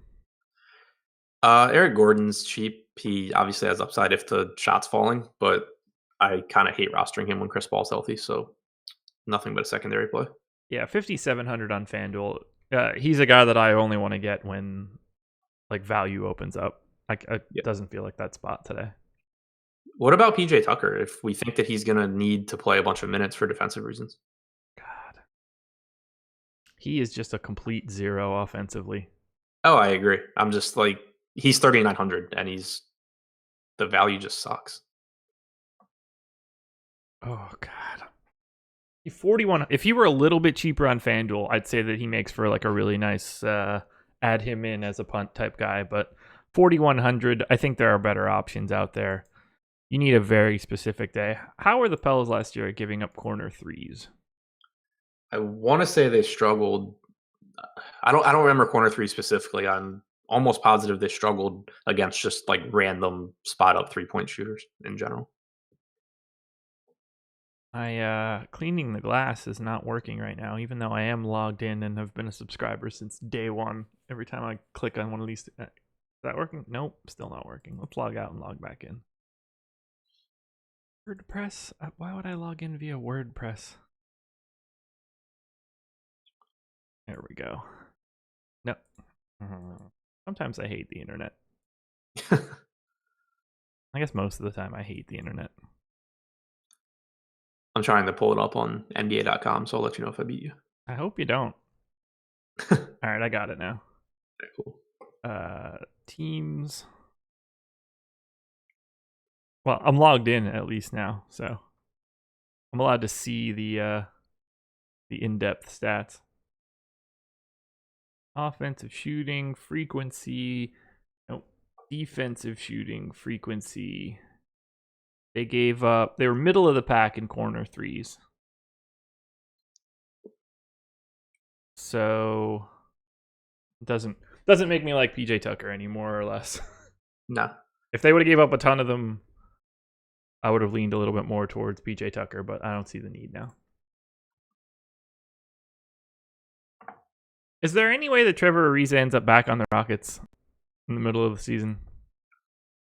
Eric Gordon's cheap. He obviously has upside if the shot's falling, but I kind of hate rostering him when Chris Paul's healthy, so nothing but a secondary play. Yeah, 5,700 on FanDuel. He's a guy that I only want to get when like value opens up. It doesn't feel like that spot today. What about PJ Tucker if we think that he's going to need to play a bunch of minutes for defensive reasons? God. He is just a complete zero offensively. Oh, I agree. I'm just like, he's 3,900 and the value just sucks. Oh, God. 41. If he were a little bit cheaper on FanDuel, I'd say that he makes for like a really nice add him in as a punt type guy. But 4,100, I think there are better options out there. You need a very specific day. How were the Pels last year at giving up corner threes? I want to say they struggled. I don't remember corner three specifically. I'm almost positive they struggled against just like random spot up 3-point shooters in general. Cleaning the glass is not working right now, even though I am logged in and have been a subscriber since day one. Every time I click on one of these, is that working? Nope, still not working. Let's log out and log back in. WordPress? Why would I log in via WordPress? There we go. No. Sometimes I hate the internet. I guess most of the time I hate the internet. I'm trying to pull it up on NBA.com, so I'll let you know if I beat you. I hope you don't. All right, I got it now. Okay, cool. Teams. Well, I'm logged in at least now, so I'm allowed to see the in-depth stats. Offensive shooting frequency. Nope. Defensive shooting frequency. They gave up. They were middle of the pack in corner threes. So it doesn't make me like PJ Tucker any more or less. No. If they would have gave up a ton of them, I would have leaned a little bit more towards PJ Tucker, but I don't see the need now. Is there any way that Trevor Ariza ends up back on the Rockets in the middle of the season?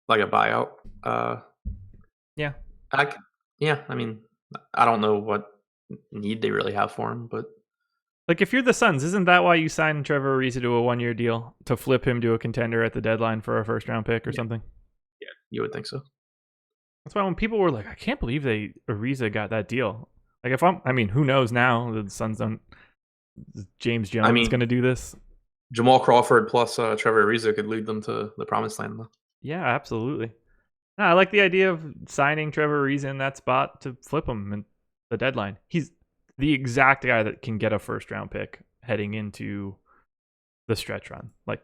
Like a buyout? Yeah. I mean, I don't know what need they really have for him, but like if you're the Suns, isn't that why you signed Trevor Ariza to a 1-year deal to flip him to a contender at the deadline for a first-round pick or something? Yeah, you would think so. That's why when people were like, I can't believe Ariza got that deal. Like who knows now? The Suns don't. James Jones going to do this? Jamal Crawford plus Trevor Ariza could lead them to the promised land, though. Yeah, absolutely. No, I like the idea of signing Trevor Ariza in that spot to flip him at the deadline. He's the exact guy that can get a first-round pick heading into the stretch run. Like,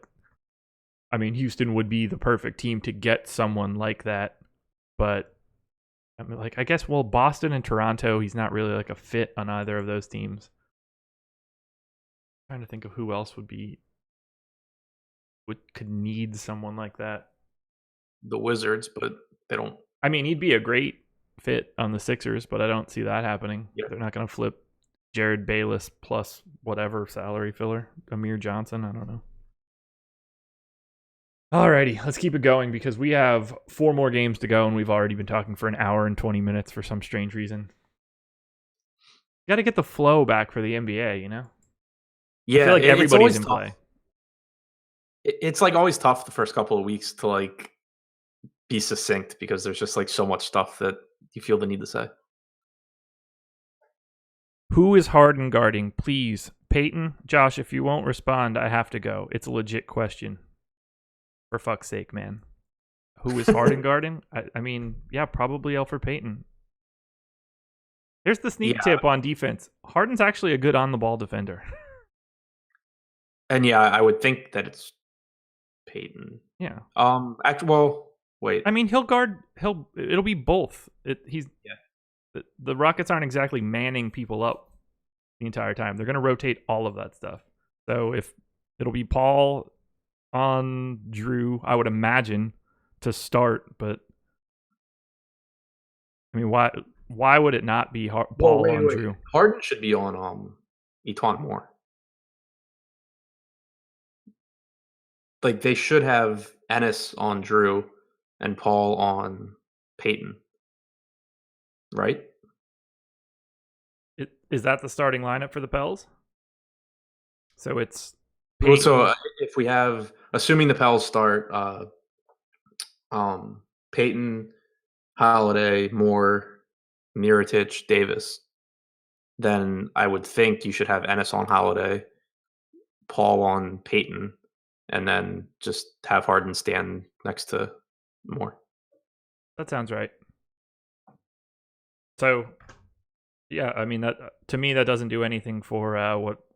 I mean, Houston would be the perfect team to get someone like that. But I mean, like, I guess, Boston and Toronto, he's not really like a fit on either of those teams. I'm trying to think of who else could need someone like that. The Wizards, but they don't. I mean, he'd be a great fit on the Sixers, but I don't see that happening. Yep. They're not going to flip Jared Bayless plus whatever salary filler, Amir Johnson. I don't know. Alrighty, let's keep it going because we have 4 more games to go and we've already been talking for an hour and 20 minutes for some strange reason. Got to get the flow back for the NBA, you know? Yeah, I feel like everybody's in play. It's like always tough the first couple of weeks to like be succinct because there's just like so much stuff that you feel the need to say. Who is Harden guarding? Please, Peyton, Josh, if you won't respond, I have to go. It's a legit question. For fuck's sake, man. Who is Harden guarding? I mean, yeah, probably Elfrid Payton. Here's the sneak tip on defense. Harden's actually a good on-the-ball defender. And yeah, I would think that it's Payton. Yeah. Wait. I mean, it'll be both. The Rockets aren't exactly manning people up the entire time. They're going to rotate all of that stuff. So if it'll be Paul on Drew, I would imagine, to start, but I mean, why would it not be Paul on Drew? Harden should be on Etuan Moore. Like they should have Ennis on Drew and Paul on Peyton, right? Is that the starting lineup for the Pels? So it's Peyton. Well, so if we have, assuming the Pels start, Peyton, Holiday, Moore, Mirotic, Davis, then I would think you should have Ennis on Holiday, Paul on Peyton, and then just have Harden stand next to Moore. That sounds right. So, yeah, I mean, that to me, that doesn't do anything for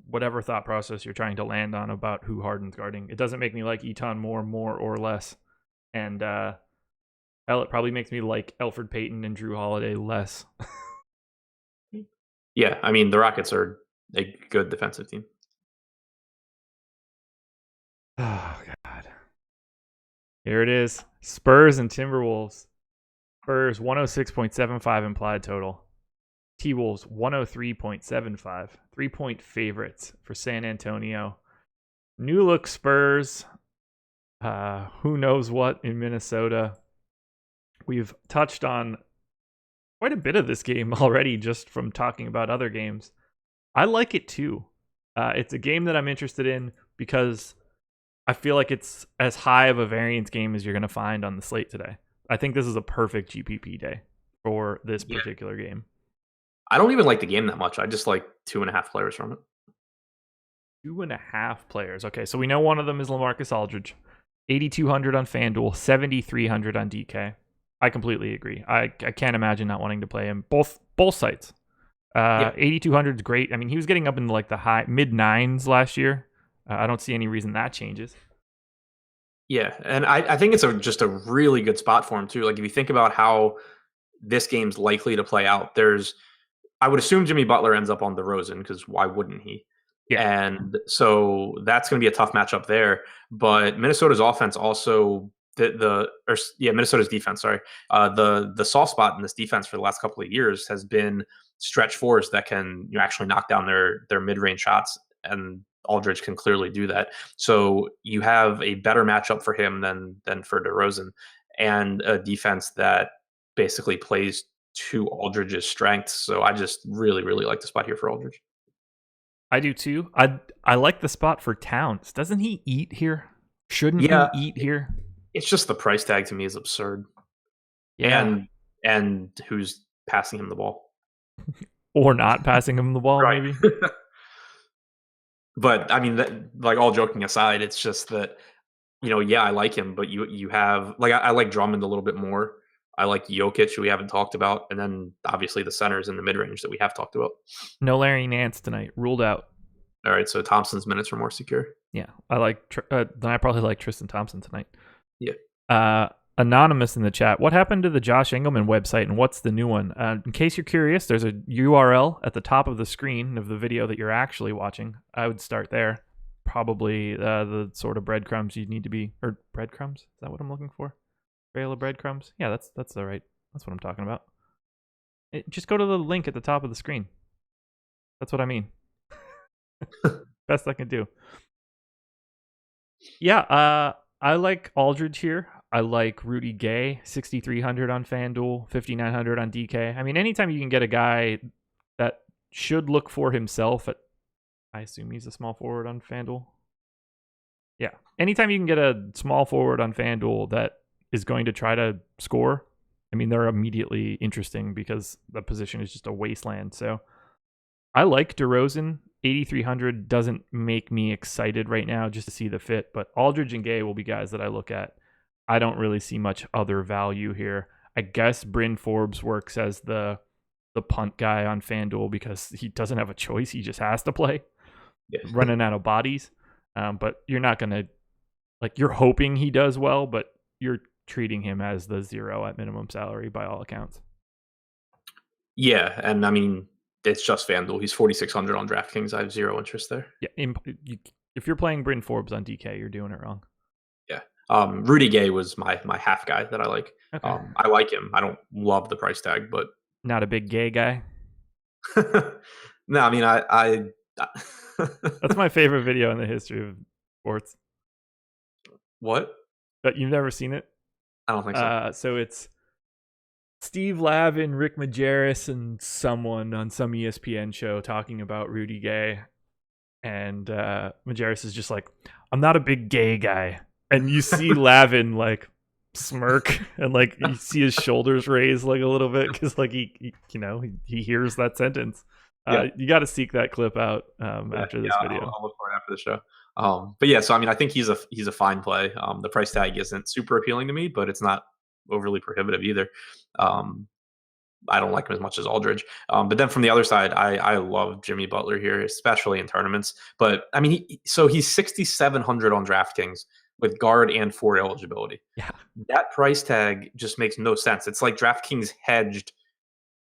whatever thought process you're trying to land on about who Harden's guarding. It doesn't make me like Etuan more or less. And Hell, it probably makes me like Elfrid Payton and Drew Holiday less. Yeah, I mean, the Rockets are a good defensive team. Oh, God. Here it is. Spurs and Timberwolves. Spurs 106.75 implied total. T-Wolves 103.75. 3-point favorites for San Antonio. New look Spurs. Who knows what in Minnesota. We've touched on quite a bit of this game already just from talking about other games. I like it too. It's a game that I'm interested in because I feel like it's as high of a variance game as you're going to find on the slate today. I think this is a perfect GPP day for this particular game. I don't even like the game that much. I just like 2.5 players from it. 2.5 players. Okay, so we know one of them is Lamarcus Aldridge. 8,200 on FanDuel, 7,300 on DK. I completely agree. I can't imagine not wanting to play him. Both sites. 8,200 is great. I mean, he was getting up in like the high mid nines last year. I don't see any reason that changes. Yeah, and I think it's just a really good spot for him too. Like if you think about how this game's likely to play out, I would assume Jimmy Butler ends up on DeRozan because why wouldn't he? Yeah. And so that's going to be a tough matchup there. But Minnesota's offense also Minnesota's defense. Sorry, the soft spot in this defense for the last couple of years has been stretch fours that can actually knock down their mid range shots, and Aldridge can clearly do that. So you have a better matchup for him than for DeRozan, and a defense that basically plays to Aldridge's strengths. So I just really, really like the spot here for Aldridge. I do too. I like the spot for Towns. Doesn't he eat here? Shouldn't he eat here? It's just the price tag to me is absurd. Yeah. And who's passing him the ball. Or not passing him the ball, right. maybe. But I mean, like all joking aside, it's just that, I like him, but you have like I like Drummond a little bit more. I like Jokic, who we haven't talked about, and then obviously the centers in the mid range that we have talked about. No Larry Nance tonight, ruled out. All right, so Thompson's minutes are more secure. Yeah, I like. Then I probably like Tristan Thompson tonight. Yeah. Anonymous in the chat. What happened to the Josh Engelman website, and what's the new one? In case you're curious, there's a URL at the top of the screen of the video that you're actually watching. I would start there. Probably the sort of breadcrumbs you need to be, or breadcrumbs. Is that what I'm looking for? Trail of breadcrumbs. Yeah, that's all right. That's what I'm talking about. Just go to the link at the top of the screen. That's what I mean. Best I can do. Yeah, I like Aldridge here. I like Rudy Gay, 6,300 on FanDuel, 5,900 on DK. I mean, anytime you can get a guy that should look for himself at, I assume he's a small forward on FanDuel. Yeah. Anytime you can get a small forward on FanDuel that is going to try to score, I mean, they're immediately interesting because the position is just a wasteland. So I like DeRozan. 8,300 doesn't make me excited right now just to see the fit, but Aldridge and Gay will be guys that I look at. I don't really see much other value here. I guess Bryn Forbes works as the punt guy on FanDuel because he doesn't have a choice. He just has to play. Yes. Running out of bodies. But you're not going to, like, you're hoping he does well, but you're treating him as the zero at minimum salary by all accounts. Yeah, and I mean, it's just FanDuel. He's 4,600 on DraftKings. I have zero interest there. Yeah, if you're playing Bryn Forbes on DK, you're doing it wrong. Yeah. Rudy Gay was my half guy that I like. Okay. I like him. I don't love the price tag, but not a big gay guy. No, I mean I That's my favorite video in the history of sports. What? But you've never seen it? I don't think so. So it's Steve Lavin, Rick Majerus, and someone on some ESPN show talking about Rudy Gay. And Majerus is just like, I'm not a big gay guy. And you see Lavin like smirk and like you see his shoulders raise like a little bit because like he hears that sentence. You got to seek that clip out after this video. I'll look for it after the show. But yeah, so I mean, I think he's a fine play. The price tag isn't super appealing to me, but it's not overly prohibitive either. I don't like him as much as Aldridge. But then from the other side, I love Jimmy Butler here, especially in tournaments. But I mean, he's 6,700 on DraftKings. with guard and forward eligibility. Yeah. That price tag just makes no sense. It's like DraftKings hedged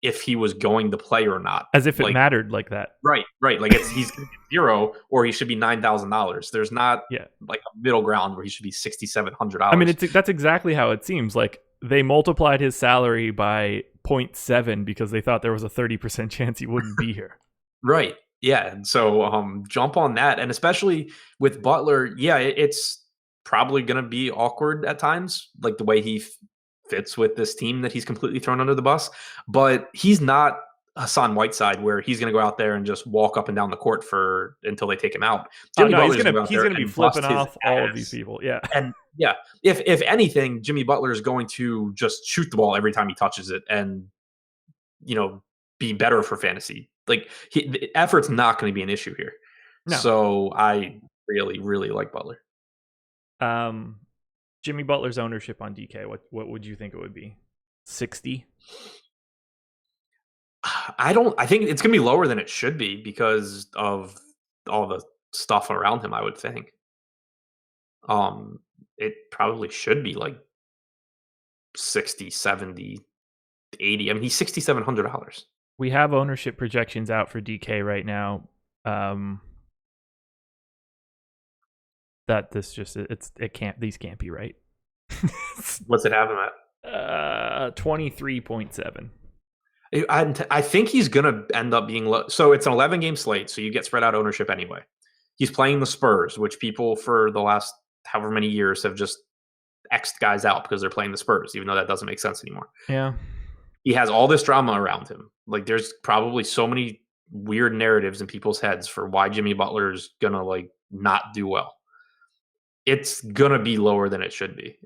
if he was going to play or not. As if it Like, mattered like that. right. Like he's going to be $0 or he should be $9,000. There's not like a middle ground where he should be $6,700. I mean, that's exactly how it seems. Like they multiplied his salary by 0.7 because they thought there was a 30% chance he wouldn't be here. Right. Yeah. And so jump on that. And especially with Butler, it's probably going to be awkward at times, like the way he fits with this team that he's completely thrown under the bus. But he's not Hassan Whiteside, where he's going to go out there and just walk up and down the court until they take him out. Jimmy Butler's he's going to be flipping off all of these people. Yeah. And if anything, Jimmy Butler is going to just shoot the ball every time he touches it and, be better for fantasy. Like the effort's not going to be an issue here. No. So I really, really like Butler. Jimmy Butler's ownership on DK, what would you think it would be? 60? I think it's going to be lower than it should be because of all the stuff around him, I would think. It probably should be like 60, 70, 80. I mean, he's $6,700. We have ownership projections out for DK right now. That these can't be right. What's it have him at? 23.7. I think he's gonna end up being low. So it's an 11-game slate, so you get spread out ownership anyway. He's playing the Spurs, which people for the last however many years have just X'd guys out because they're playing the Spurs, even though that doesn't make sense anymore. Yeah. He has all this drama around him. Like there's probably so many weird narratives in people's heads for why Jimmy Butler's gonna not do well. It's gonna be lower than it should be.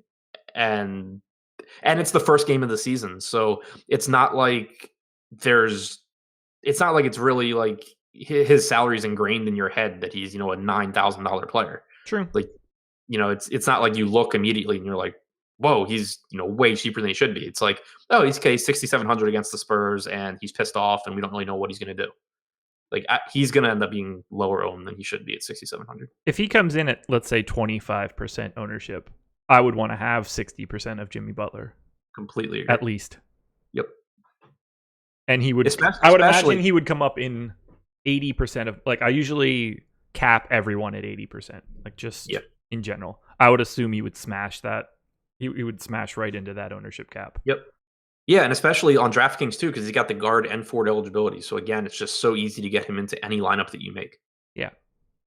And it's the first game of the season. So it's not like it's really like his salary's ingrained in your head that he's, a $9,000 player. True. Like, it's not like you look immediately and you're like, whoa, he's, way cheaper than he should be. It's like, oh, he's okay, 6,700 against the Spurs and he's pissed off and we don't really know what he's going to do. Like he's going to end up being lower owned than he should be at 6,700. If he comes in at, let's say, 25% ownership, I would want to have 60% of Jimmy Butler. Completely agree. At least. Yep. And he would, I would imagine he would come up in 80% of, I usually cap everyone at 80%, in general. I would assume he would smash that. He would smash right into that ownership cap. Yep. Yeah, and especially on DraftKings too, because he's got the guard and forward eligibility. So again, it's just so easy to get him into any lineup that you make. Yeah,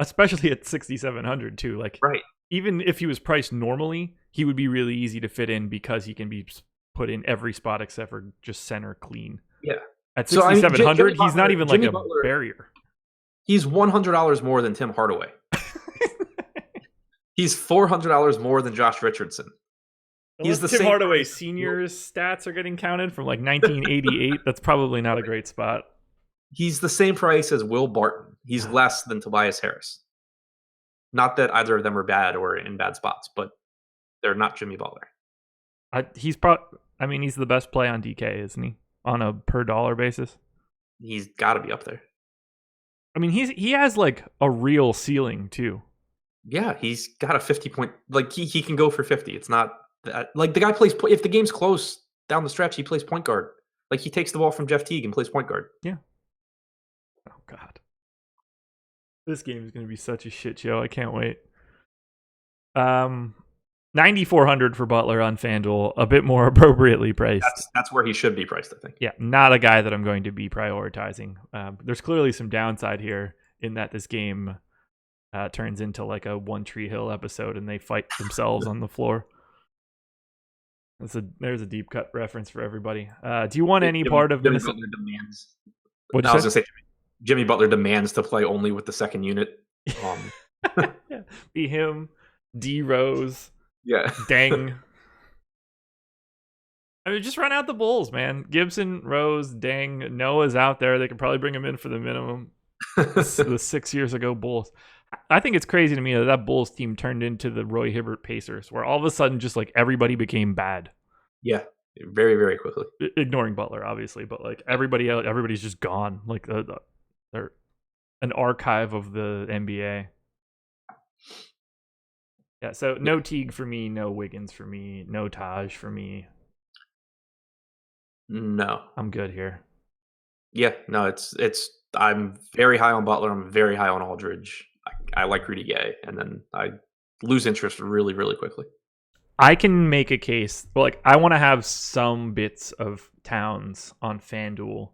especially at 6,700 too. Right. Even if he was priced normally, he would be really easy to fit in because he can be put in every spot except for just center clean. Yeah. At 6,700, he's not even Jimmy Butler, barrier. He's $100 more than Tim Hardaway. He's $400 more than Josh Richardson. He's the Tim Hardaway senior's stats are getting counted from 1988. That's probably not a great spot. He's the same price as Will Barton. He's less than Tobias Harris. Not that either of them are bad or in bad spots, but they're not Jimmy Butler. He's the best play on DK, isn't he? On a per dollar basis. He's got to be up there. I mean, he has a real ceiling too. Yeah, he's got a 50 point. He can go for 50. It's not that the guy plays. If the game's close down the stretch, he plays point guard. He takes the ball from Jeff Teague and plays point guard. Yeah. Oh God, this game is going to be such a shit show. I can't wait. 9,400 for Butler on FanDuel, a bit more appropriately priced. That's where he should be priced, I think. Yeah, not a guy that I'm going to be prioritizing. There's clearly some downside here in that this game turns into a One Tree Hill episode and they fight themselves on the floor. There's a deep cut reference for everybody. Do you want any part of this? Butler demands. I was going to say, Jimmy Butler demands to play only with the second unit. Yeah. Be him, D Rose. Yeah. Deng. I mean, just run out the Bulls, man. Gibson, Rose, Deng, Noah's out there. They could probably bring him in for the minimum. The 6 years ago Bulls. I think it's crazy to me that Bulls team turned into the Roy Hibbert Pacers, where all of a sudden just everybody became bad. Yeah, very, very quickly. Ignoring Butler, obviously, but everybody else, everybody's just gone. They're an archive of the NBA. Yeah, so no Teague for me, no Wiggins for me, no Taj for me. No. I'm good here. Yeah, no, it's. I'm very high on Butler. I'm very high on Aldridge. I like Rudy Gay, and then I lose interest really, really quickly. I can make a case. Well, like I want to have some bits of Towns on FanDuel.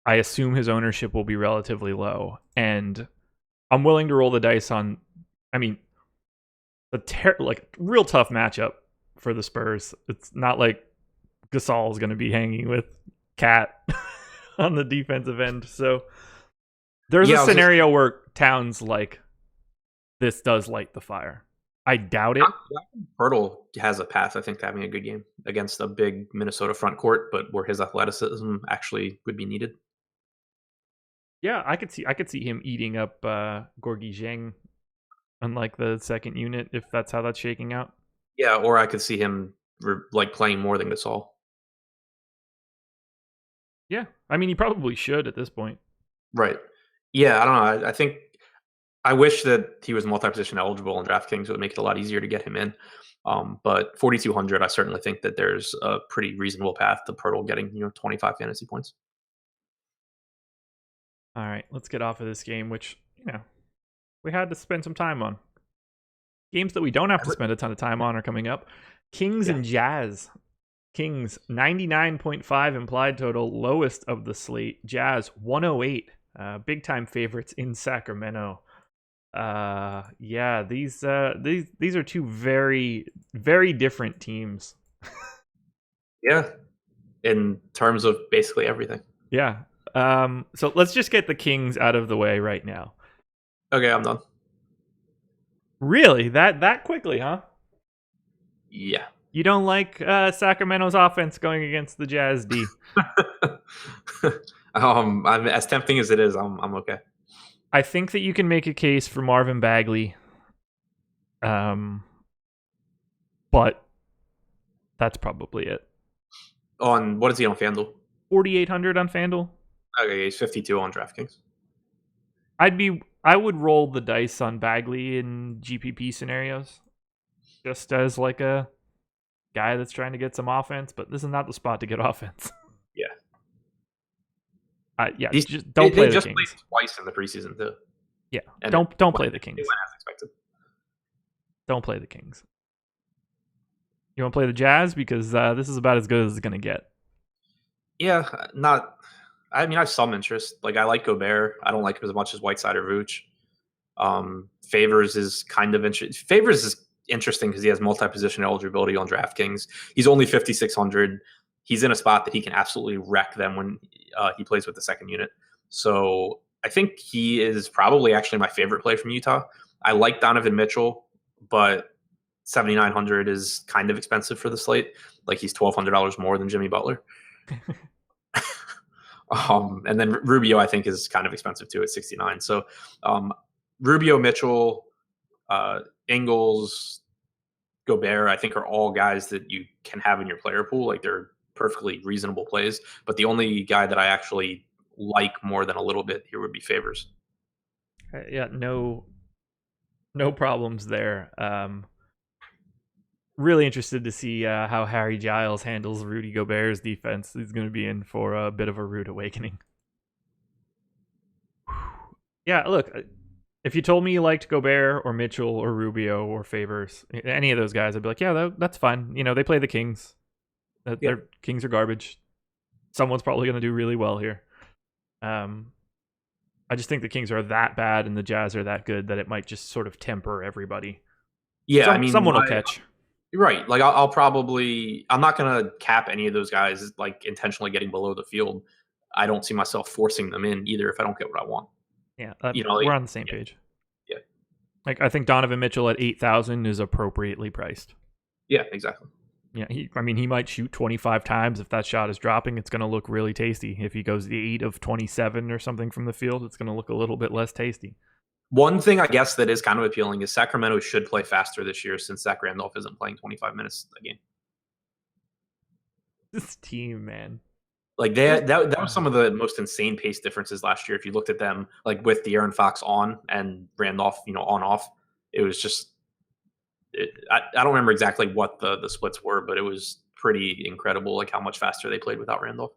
I assume his ownership will be relatively low, and I'm willing to roll the dice on. I mean, like real tough matchup for the Spurs. It's not like Gasol is going to be hanging with Cat on the defensive end. So there's a scenario where Towns like this does light the fire. I doubt it. Pirtle has a path, I think, to having a good game against a big Minnesota front court, but where his athleticism actually would be needed. Yeah, I could see him eating up Gorgie Zhang on like the second unit if that's how that's shaking out. Yeah, or I could see him like playing more than Gasol. Yeah, I mean he probably should at this point. Right. Yeah, I don't know. I think I wish that he was multi-position eligible in DraftKings. It would make it a lot easier to get him in. But 4,200, I certainly think that there's a pretty reasonable path to Pirtle getting 25 fantasy points. All right, let's get off of this game, which we had to spend some time on. Games that we don't have to spend a ton of time on are coming up. Kings and Jazz. Kings 99.5 implied total, lowest of the slate. Jazz 108, big time favorites in Sacramento. Yeah, these are two very, very different teams. Yeah, in terms of basically everything. Yeah. So let's just get the Kings out of the way right now. Okay, I'm done. Really? That quickly, huh? Yeah. You don't like Sacramento's offense going against the Jazz D? I'm as tempting as it is. I'm okay. I think that you can make a case for Marvin Bagley. But that's probably it. On what is he on FanDuel? 4,800 on FanDuel. Okay, he's 52 on DraftKings. I would roll the dice on Bagley in GPP scenarios, just as like a guy that's trying to get some offense. But this is not the spot to get offense. Yeah. Yeah. Just don't play the Kings. They just played twice in the preseason too. Yeah. And don't play the Kings. They went as expected. Don't play the Kings. You want to play the Jazz because this is about as good as it's going to get. Yeah, not. I mean, I have some interest. Like, I like Gobert. I don't like him as much as Whiteside or Vooch. Favors is kind of interesting. Favors is interesting because he has multi-position eligibility on DraftKings. He's only 5,600. He's in a spot that he can absolutely wreck them when he plays with the second unit. So I think he is probably actually my favorite play from Utah. I like Donovan Mitchell, but 7,900 is kind of expensive for the slate. Like, he's $1,200 more than Jimmy Butler. And then Rubio, I think, is kind of expensive too at 69. So Rubio, Mitchell, Ingles, Gobert, I think are all guys that you can have in your player pool. Like, they're perfectly reasonable plays. But the only guy that I actually like more than a little bit here would be Favors. Yeah, no problems there. Really interested to see how Harry Giles handles Rudy Gobert's defense. He's going to be in for a bit of a rude awakening. Yeah, look, if you told me you liked Gobert or Mitchell or Rubio or Favors, any of those guys, I'd be like, yeah, that's fine. They play the Kings. Their Kings are garbage. Someone's probably going to do really well here. I just think the Kings are that bad and the Jazz are that good that it might just sort of temper everybody. Yeah, I mean, someone will catch. Right. Like, I'm not going to cap any of those guys like intentionally getting below the field. I don't see myself forcing them in either if I don't get what I want. Yeah, we're on the same page. Yeah. Like, I think Donovan Mitchell at 8,000 is appropriately priced. Yeah, exactly. Yeah, he might shoot 25 times. If that shot is dropping, it's going to look really tasty. If he goes the 8 of 27 or something from the field, it's going to look a little bit less tasty. One thing I guess that is kind of appealing is Sacramento should play faster this year since Zach Randolph isn't playing 25 minutes a game. This team, man. Like, that was some of the most insane pace differences last year. If you looked at them, like with De'Aaron Fox on and Randolph, on off, it was just I don't remember exactly what the splits were, but it was pretty incredible, like how much faster they played without Randall.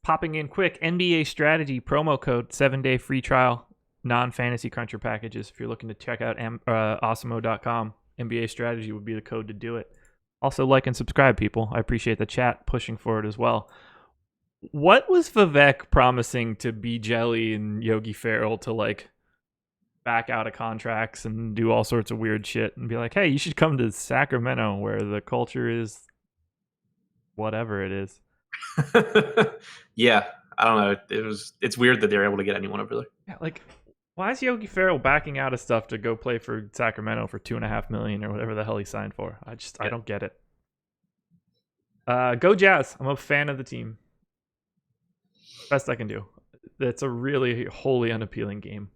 Popping in quick, NBA strategy promo code 7-day free trial, non-fantasy cruncher packages. If you're looking to check out awesemo.com, NBA strategy would be the code to do it. Also, like and subscribe, people. I appreciate the chat pushing for it as well. What was Vivek promising to be Jelly and Yogi Ferrell to like back out of contracts and do all sorts of weird shit and be like, hey, you should come to Sacramento where the culture is whatever it is. Yeah, I don't know. It's weird that they're able to get anyone over there. Yeah, like, why is Yogi Ferrell backing out of stuff to go play for Sacramento for $2.5 million or whatever the hell he signed for? I don't get it. Go Jazz. I'm a fan of the team. Best I can do. It's a really wholly unappealing game.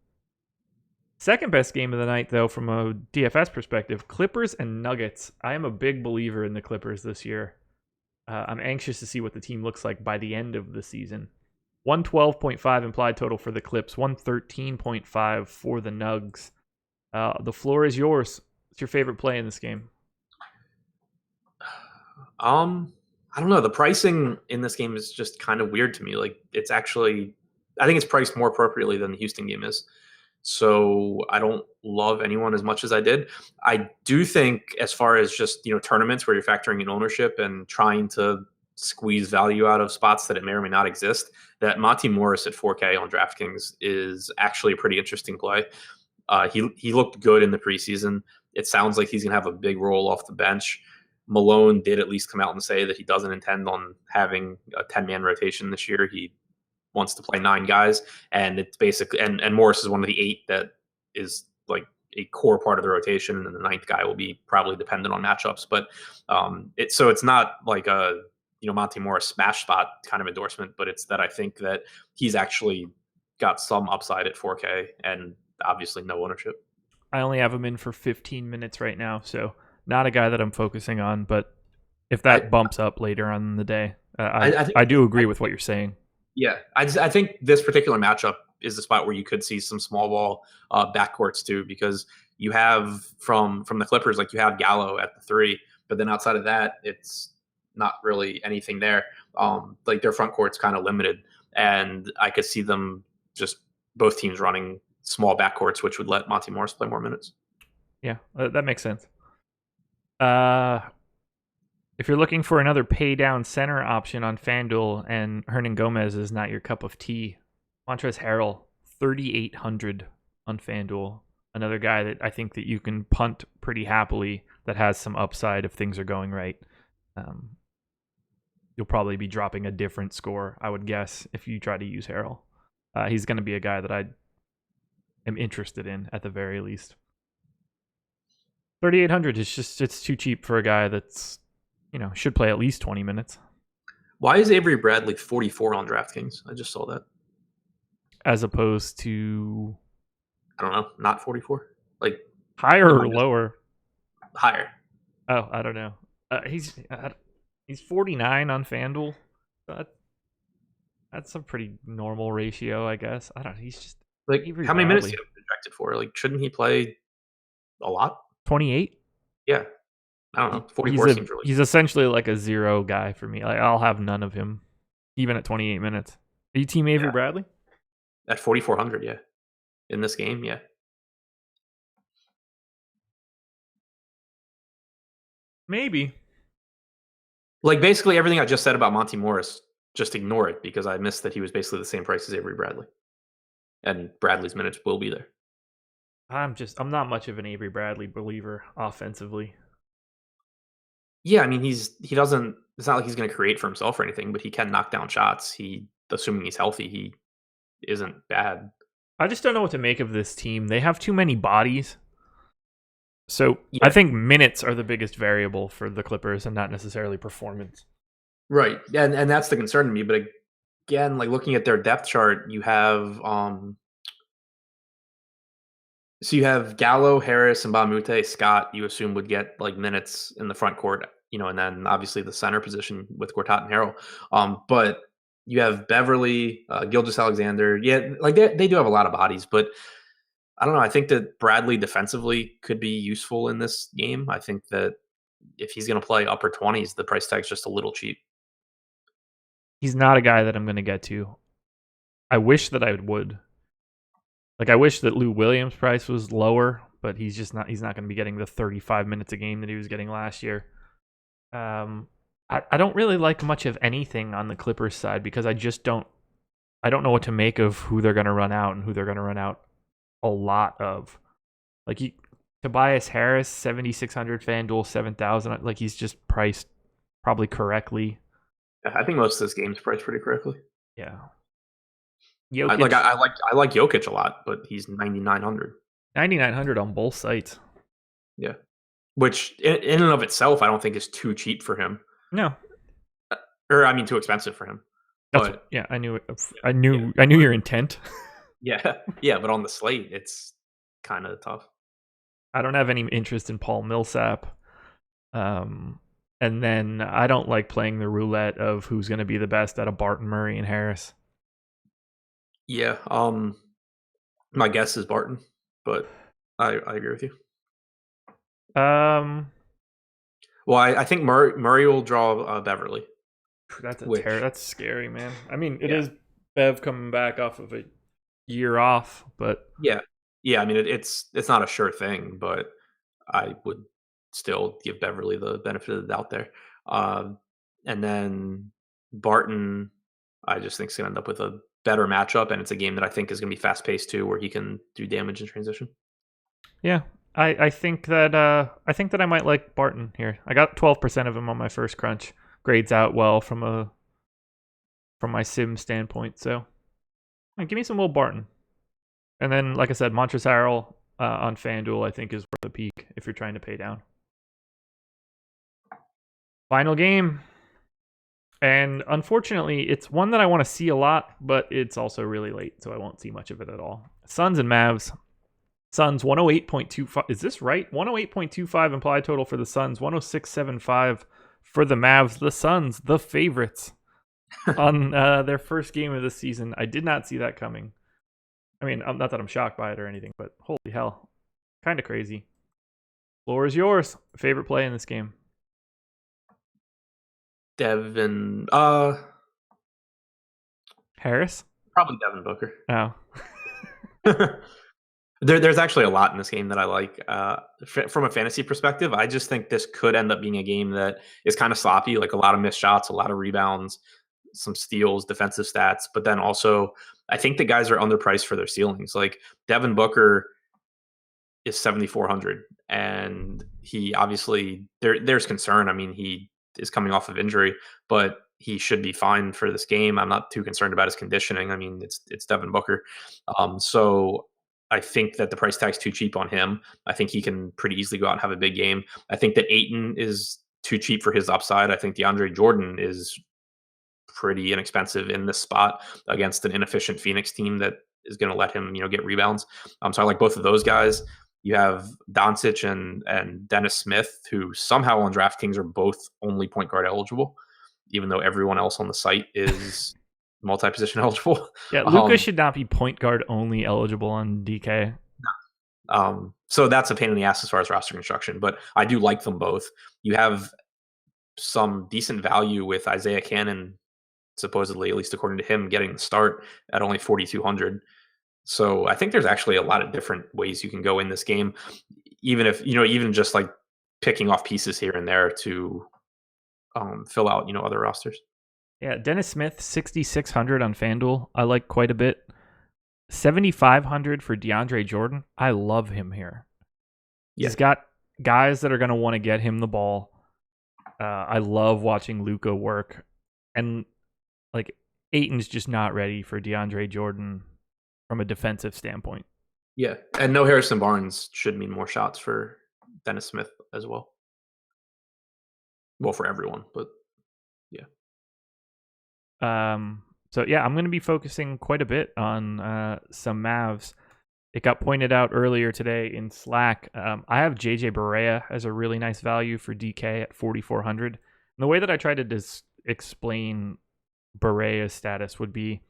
Second best game of the night, though, from a DFS perspective, Clippers and Nuggets. I am a big believer in the Clippers this year. I'm anxious to see what the team looks like by the end of the season. 112.5 implied total for the Clips, 113.5 for the Nugs. The floor is yours. What's your favorite play in this game? I don't know. The pricing in this game is just kind of weird to me. Like, it's actually, I think it's priced more appropriately than the Houston game is. So I don't love anyone as much as I did. I do think, as far as just, tournaments where you're factoring in ownership and trying to squeeze value out of spots that it may or may not exist, that Monty Morris at 4K on DraftKings is actually a pretty interesting play. He looked good in the preseason. It sounds like he's going to have a big role off the bench. Malone did at least come out and say that he doesn't intend on having a 10-man rotation this year. He wants to play 9 guys, and it's basically and Morris is one of the 8 that is like a core part of the rotation, and the 9th guy will be probably dependent on matchups. But it's not like a Monty Morris smash spot kind of endorsement, but it's that I think that he's actually got some upside at 4K and obviously no ownership. I only have him in for 15 minutes right now, so not a guy that I'm focusing on. But if that bumps up later on in the day, I do agree with what you're saying. Yeah, I think this particular matchup is the spot where you could see some small ball backcourts too, because you have from the Clippers, like you have Gallo at the 3, but then outside of that, it's not really anything there. Like their front court's kind of limited, and I could see them just both teams running small backcourts, which would let Monty Morris play more minutes. Yeah, that makes sense. If you're looking for another pay down center option on FanDuel and Hernan Gomez is not your cup of tea, Montrezl Harrel, 3,800 on FanDuel. Another guy that I think that you can punt pretty happily that has some upside if things are going right. You'll probably be dropping a different score, I would guess, if you try to use Harrel. He's going to be a guy that I am interested in at the very least. 3,800 is just, it's too cheap for a guy that's, should play at least 20 minutes. Why is Avery Bradley 44 on DraftKings? I just saw that. As opposed to, I don't know, not 44? Like higher or lower? Higher. Oh, I don't know. He's 49 on FanDuel. That's a pretty normal ratio, I guess. I don't know. He's just like, how many minutes do you have projected for? Like, shouldn't he play a lot? 28? Yeah. I don't know. 44 seems really. He's essentially like a zero guy for me. Like, I'll have none of him, even at 28 minutes. Are you team Avery Bradley? At 4,400, yeah. In this game, yeah. Maybe. Like, basically everything I just said about Monty Morris, just ignore it, because I missed that he was basically the same price as Avery Bradley. And Bradley's minutes will be there. I'm not much of an Avery Bradley believer offensively. Yeah, I mean, he doesn't. It's not like he's going to create for himself or anything, but he can knock down shots. Assuming he's healthy, he isn't bad. I just don't know what to make of this team. They have too many bodies. So yeah. I think minutes are the biggest variable for the Clippers and not necessarily performance. Right, and that's the concern to me. But again, like looking at their depth chart, you have so you have Gallo, Harris, and Bamute. Scott, you assume would get like minutes in the front court, and then obviously the center position with Gortat and Harrell. But you have Beverly, Gilgeous-Alexander. Yeah, like they do have a lot of bodies, but I don't know. I think that Bradley defensively could be useful in this game. I think that if he's going to play upper 20s, the price tag's just a little cheap. He's not a guy that I'm going to get to. I wish that I would. Like, I wish that Lou Williams' price was lower, but he's just not. He's not going to be getting the 35 minutes a game that he was getting last year. I don't really like much of anything on the Clippers side because I don't know what to make of who they're going to run out and who they're going to run out a lot of. Like, Tobias Harris, 7,600 FanDuel, 7,000. Like, he's just priced probably correctly. I think most of this game's priced pretty correctly. Yeah. Jokic, I like Jokic a lot, but he's 9,900. 9,900 on both sites. Yeah. Which in and of itself, I don't think is too cheap for him. No. Or I mean, too expensive for him. But yeah, I knew your intent. Yeah, yeah, but on the slate, it's kind of tough. I don't have any interest in Paul Millsap, and then I don't like playing the roulette of who's going to be the best out of Barton, Murray, and Harris. Yeah, my guess is Barton, but I agree with you. Well, I think Murray will draw Beverly. That's scary, man. I mean, it is Bev coming back off of a year off, but yeah. I mean, it's not a sure thing, but I would still give Beverly the benefit of the doubt there. And then Barton, I just think is going to end up with a better matchup, and it's a game that I think is going to be fast paced too, where he can do damage in transition. Yeah, I think that I might like Barton here. I got 12% of him on my first crunch. Grades out well from my sim standpoint. So, give me some Will Barton. And then, like I said, Montrezl Harrel on FanDuel, I think, is worth a peek if you're trying to pay down. Final game. And unfortunately, it's one that I want to see a lot, but it's also really late, so I won't see much of it at all. Suns and Mavs. Suns, 108.25. Is this right? 108.25 implied total for the Suns. 106.75 for the Mavs. The Suns, the favorites on their first game of the season. I did not see that coming. I mean, not that I'm shocked by it or anything, but holy hell. Kind of crazy. Floor is yours. Favorite play in this game? Devin. Harris? Probably Devin Booker. Oh. There's actually a lot in this game that I like. From a fantasy perspective, I just think this could end up being a game that is kind of sloppy, like a lot of missed shots, a lot of rebounds, some steals, defensive stats. But then also, I think the guys are underpriced for their ceilings. Like Devin Booker is 7,400, and he obviously there's concern. I mean, he is coming off of injury, but he should be fine for this game. I'm not too concerned about his conditioning. I mean, it's Devin Booker, so I think that the price tag's too cheap on him. I think he can pretty easily go out and have a big game. I think that Ayton is too cheap for his upside. I think DeAndre Jordan is pretty inexpensive in this spot against an inefficient Phoenix team that is going to let him, get rebounds. So I like both of those guys. You have Doncic and Dennis Smith, who somehow on DraftKings are both only point guard eligible, even though everyone else on the site is multi-position eligible. Yeah, Luka should not be point guard only eligible on DK. So that's a pain in the ass as far as roster construction, but I do like them both. You have some decent value with Isaiah Cannon, supposedly, at least according to him, getting the start at only 4,200. So I think there's actually a lot of different ways you can go in this game, even if, even just like picking off pieces here and there to fill out, other rosters. Yeah, Dennis Smith, 6,600 on FanDuel. I like quite a bit. 7,500 for DeAndre Jordan. I love him here. Yeah. He's got guys that are going to want to get him the ball. I love watching Luka work. And like Ayton's just not ready for DeAndre Jordan from a defensive standpoint. Yeah, and no Harrison Barnes should mean more shots for Dennis Smith as well. Well, for everyone, but yeah. So yeah, I'm going to be focusing quite a bit on some Mavs. It got pointed out earlier today in Slack. I have JJ Barea as a really nice value for DK at 4,400. And the way that I try to explain Barea's status would be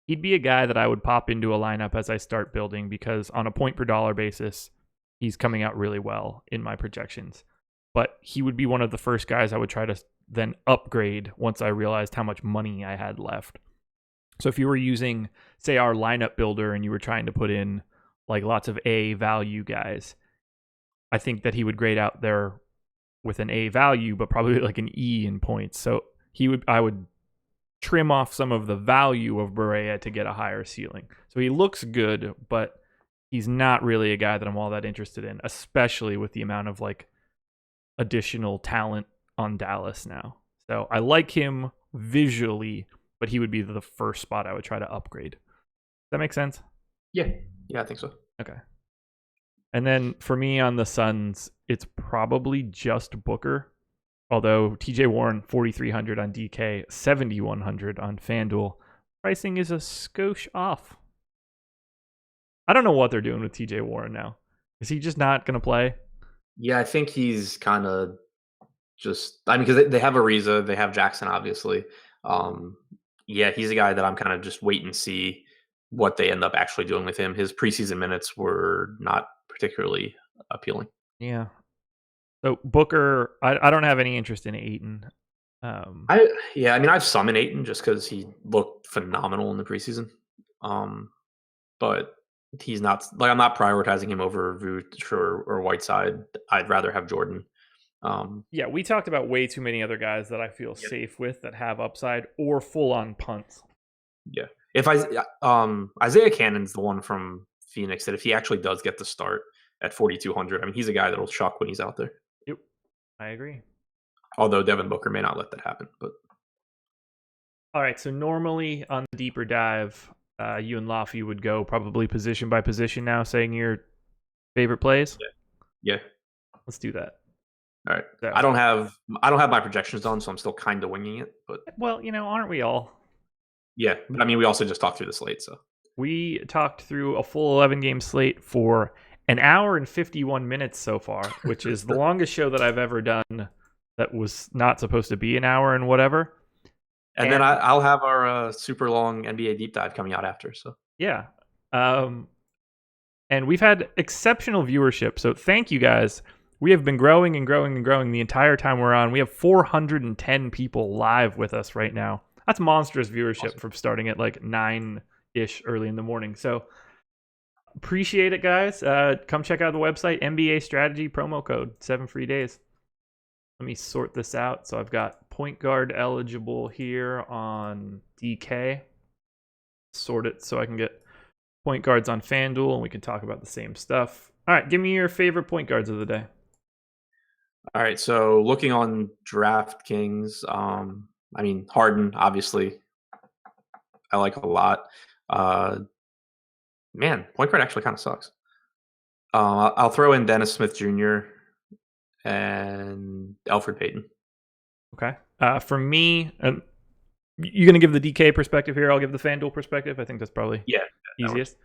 he'd be a guy that I would pop into a lineup as I start building because on a point per dollar basis, he's coming out really well in my projections. But he would be one of the first guys I would try to then upgrade once I realized how much money I had left. So if you were using, say, our lineup builder and you were trying to put in like lots of A value guys, I think that he would grade out there with an A value, but probably like an E in points. So I would trim off some of the value of Barea to get a higher ceiling. So he looks good, but he's not really a guy that I'm all that interested in, especially with the amount of like additional talent on Dallas now. So I like him visually, but he would be the first spot I would try to upgrade. Does that make sense? Yeah, I think so. Okay. And then for me on the Suns, it's probably just Booker. Although TJ Warren, 4,300 on DK, 7,100 on FanDuel. Pricing is a skosh off. I don't know what they're doing with TJ Warren now. Is he just not going to play? Yeah, I think he's kind of just, I mean, because they have Ariza, they have Jackson, obviously. Yeah, he's a guy that I'm kind of just wait and see what they end up actually doing with him. His preseason minutes were not particularly appealing. Yeah. So Booker, I don't have any interest in Ayton. I mean, I have some in Ayton just because he looked phenomenal in the preseason. But he's not, like, I'm not prioritizing him over Vooch or Whiteside. I'd rather have Jordan. Yeah, we talked about way too many other guys that I feel safe with that have upside or full on punts. Yeah. If Isaiah Cannon's the one from Phoenix that if he actually does get the start at 4,200, I mean, he's a guy that'll shock when he's out there. Yep, I agree. Although Devin Booker may not let that happen. But all right, so normally on the deeper dive, you and Laffy would go probably position by position now, saying your favorite plays. Yeah. Let's do that. All right. So, I don't have my projections done, so I'm still kind of winging it. But well, aren't we all? Yeah, but I mean, we also just talked through the slate, so we talked through a full 11-game slate for an hour and 51 minutes so far, which is the longest show that I've ever done. That was not supposed to be an hour and whatever. And then I'll have our super long NBA deep dive coming out after. So yeah, and we've had exceptional viewership. So thank you guys. We have been growing and growing and growing the entire time we're on. We have 410 people live with us right now. That's monstrous viewership from starting at like 9-ish early in the morning. So appreciate it, guys. Come check out the website, NBA Strategy promo code, 7 free days. Let me sort this out. So I've got point guard eligible here on DK. Sort it so I can get point guards on FanDuel and we can talk about the same stuff. All right, give me your favorite point guards of the day. All right, so looking on DraftKings, I mean, Harden, obviously, I like a lot. Man, point guard actually kind of sucks. I'll throw in Dennis Smith Jr. and Elfrid Payton. Okay. For me, you're going to give the DK perspective here. I'll give the FanDuel perspective. I think that's probably easiest.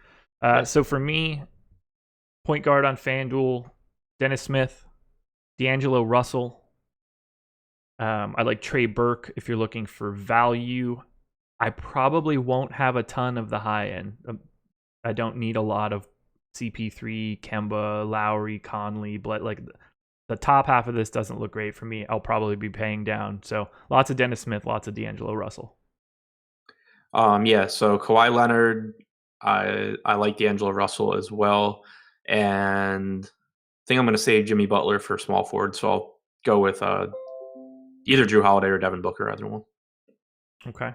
So for me, point guard on FanDuel, Dennis Smith, D'Angelo Russell. I like Trey Burke if you're looking for value. I probably won't have a ton of the high end. I don't need a lot of CP3, Kemba, Lowry, Conley, like the top half of this doesn't look great for me. I'll probably be paying down. So lots of Dennis Smith, lots of D'Angelo Russell. So Kawhi Leonard, I like D'Angelo Russell as well. And I think I'm going to save Jimmy Butler for small forward. So I'll go with either Drew Holiday or Devin Booker, either one. Okay.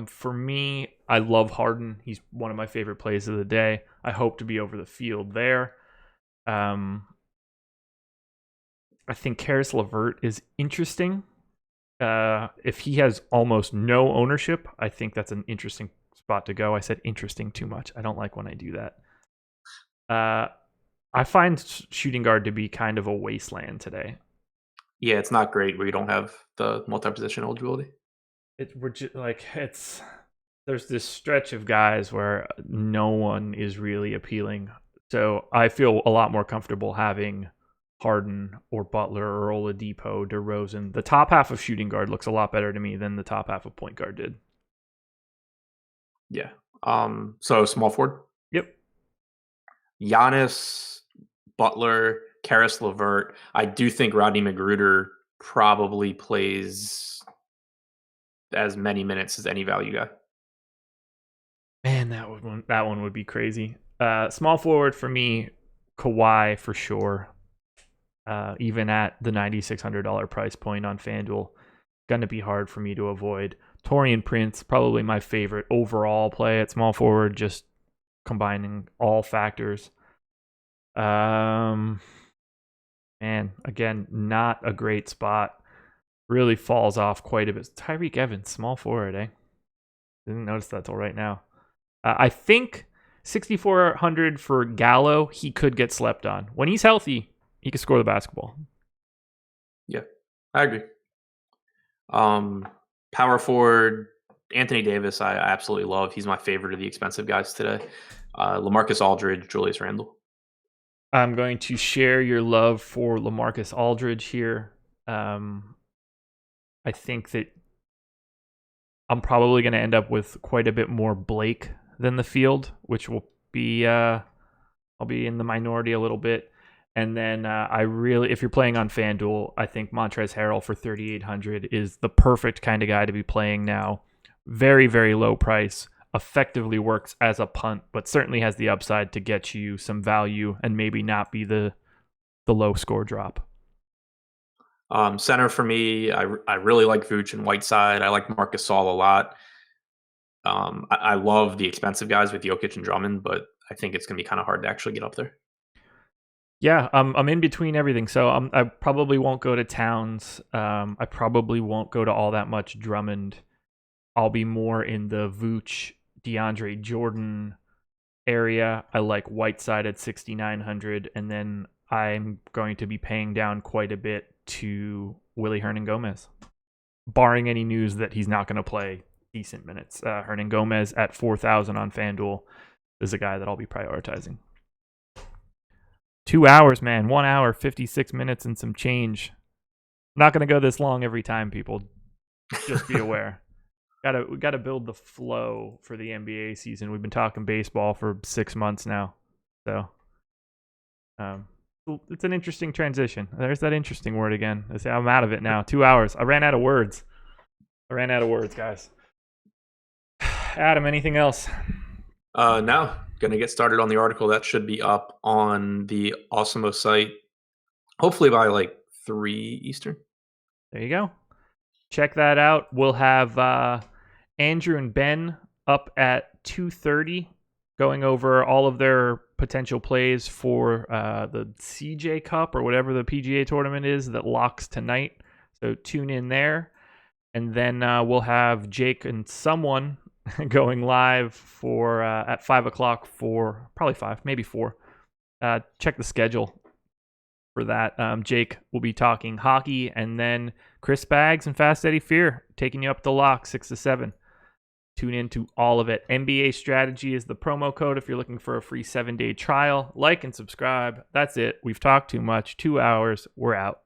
For me, I love Harden. He's one of my favorite plays of the day. I hope to be over the field there. I think Karis LeVert is interesting. If he has almost no ownership, I think that's an interesting spot to go. I said interesting too much. I don't like when I do that. I find shooting guard to be kind of a wasteland today. Yeah, it's not great where you don't have the multi-position eligibility. There's this stretch of guys where no one is really appealing. So I feel a lot more comfortable having Harden or Butler or Oladipo, DeRozan. The top half of shooting guard looks a lot better to me than the top half of point guard did. Yeah. So small forward, Yep. Giannis, Butler, Karis LeVert. I do think Rodney McGruder probably plays as many minutes as any value guy. Man, that one would be crazy. Small forward for me, Kawhi for sure. Even at the $9,600 price point on FanDuel, going to be hard for me to avoid. Taurean Prince, probably my favorite overall play at small forward, just combining all factors. And again, not a great spot. Really falls off quite a bit. Tyreek Evans, small forward, eh? Didn't notice that till right now. I think 6,400 for Gallo, he could get slept on. When he's healthy, he can score the basketball. Yeah, I agree. Power forward, Anthony Davis, I absolutely love. He's my favorite of the expensive guys today. Lamarcus Aldridge, Julius Randle. I'm going to share your love for Lamarcus Aldridge here. I think that I'm probably going to end up with quite a bit more Blake than the field, which will be I'll be in the minority a little bit. And then if you're playing on FanDuel, I think Montrezl Harrel for 3,800 is the perfect kind of guy to be playing now. Very, very low price. Effectively works as a punt, but certainly has the upside to get you some value and maybe not be the low score drop. Center for me, I really like Vooch and Whiteside. I like Marcus Gasol a lot. I love the expensive guys with Jokic and Drummond, but I think it's going to be kind of hard to actually get up there. Yeah, I'm in between everything. So I probably won't go to Towns. I probably won't go to all that much Drummond. I'll be more in the Vooch, DeAndre Jordan area. I like Whiteside at 6,900, and then I'm going to be paying down quite a bit to Willie Hernan-Gomez, barring any news that he's not going to play decent minutes. Hernan-Gomez at 4,000 on FanDuel is a guy that I'll be prioritizing. 2 hours, man. 1 hour, 56 minutes and some change. I'm not going to go this long every time, people. Just be aware. We gotta build the flow for the NBA season. We've been talking baseball for 6 months now. So it's an interesting transition. There's that interesting word again. I'm out of it now. 2 hours. I ran out of words, guys. Adam, anything else? No. Going to get started on the article. That should be up on the Awesemo site, hopefully by like 3 Eastern. There you go. Check that out. We'll have Andrew and Ben up at 2:30 going over all of their potential plays for the CJ Cup or whatever the PGA tournament is that locks tonight. So tune in there. And then we'll have Jake and someone going live for at 5 o'clock for probably 5, maybe 4. Check the schedule for that. Jake will be talking hockey, and then Chris Baggs and Fast Eddie Fear taking you up the lock 6 to 7. Tune into all of it. NBA Strategy is the promo code if you're looking for a free 7-day trial. Like and subscribe. That's it. We've talked too much. 2 hours. We're out.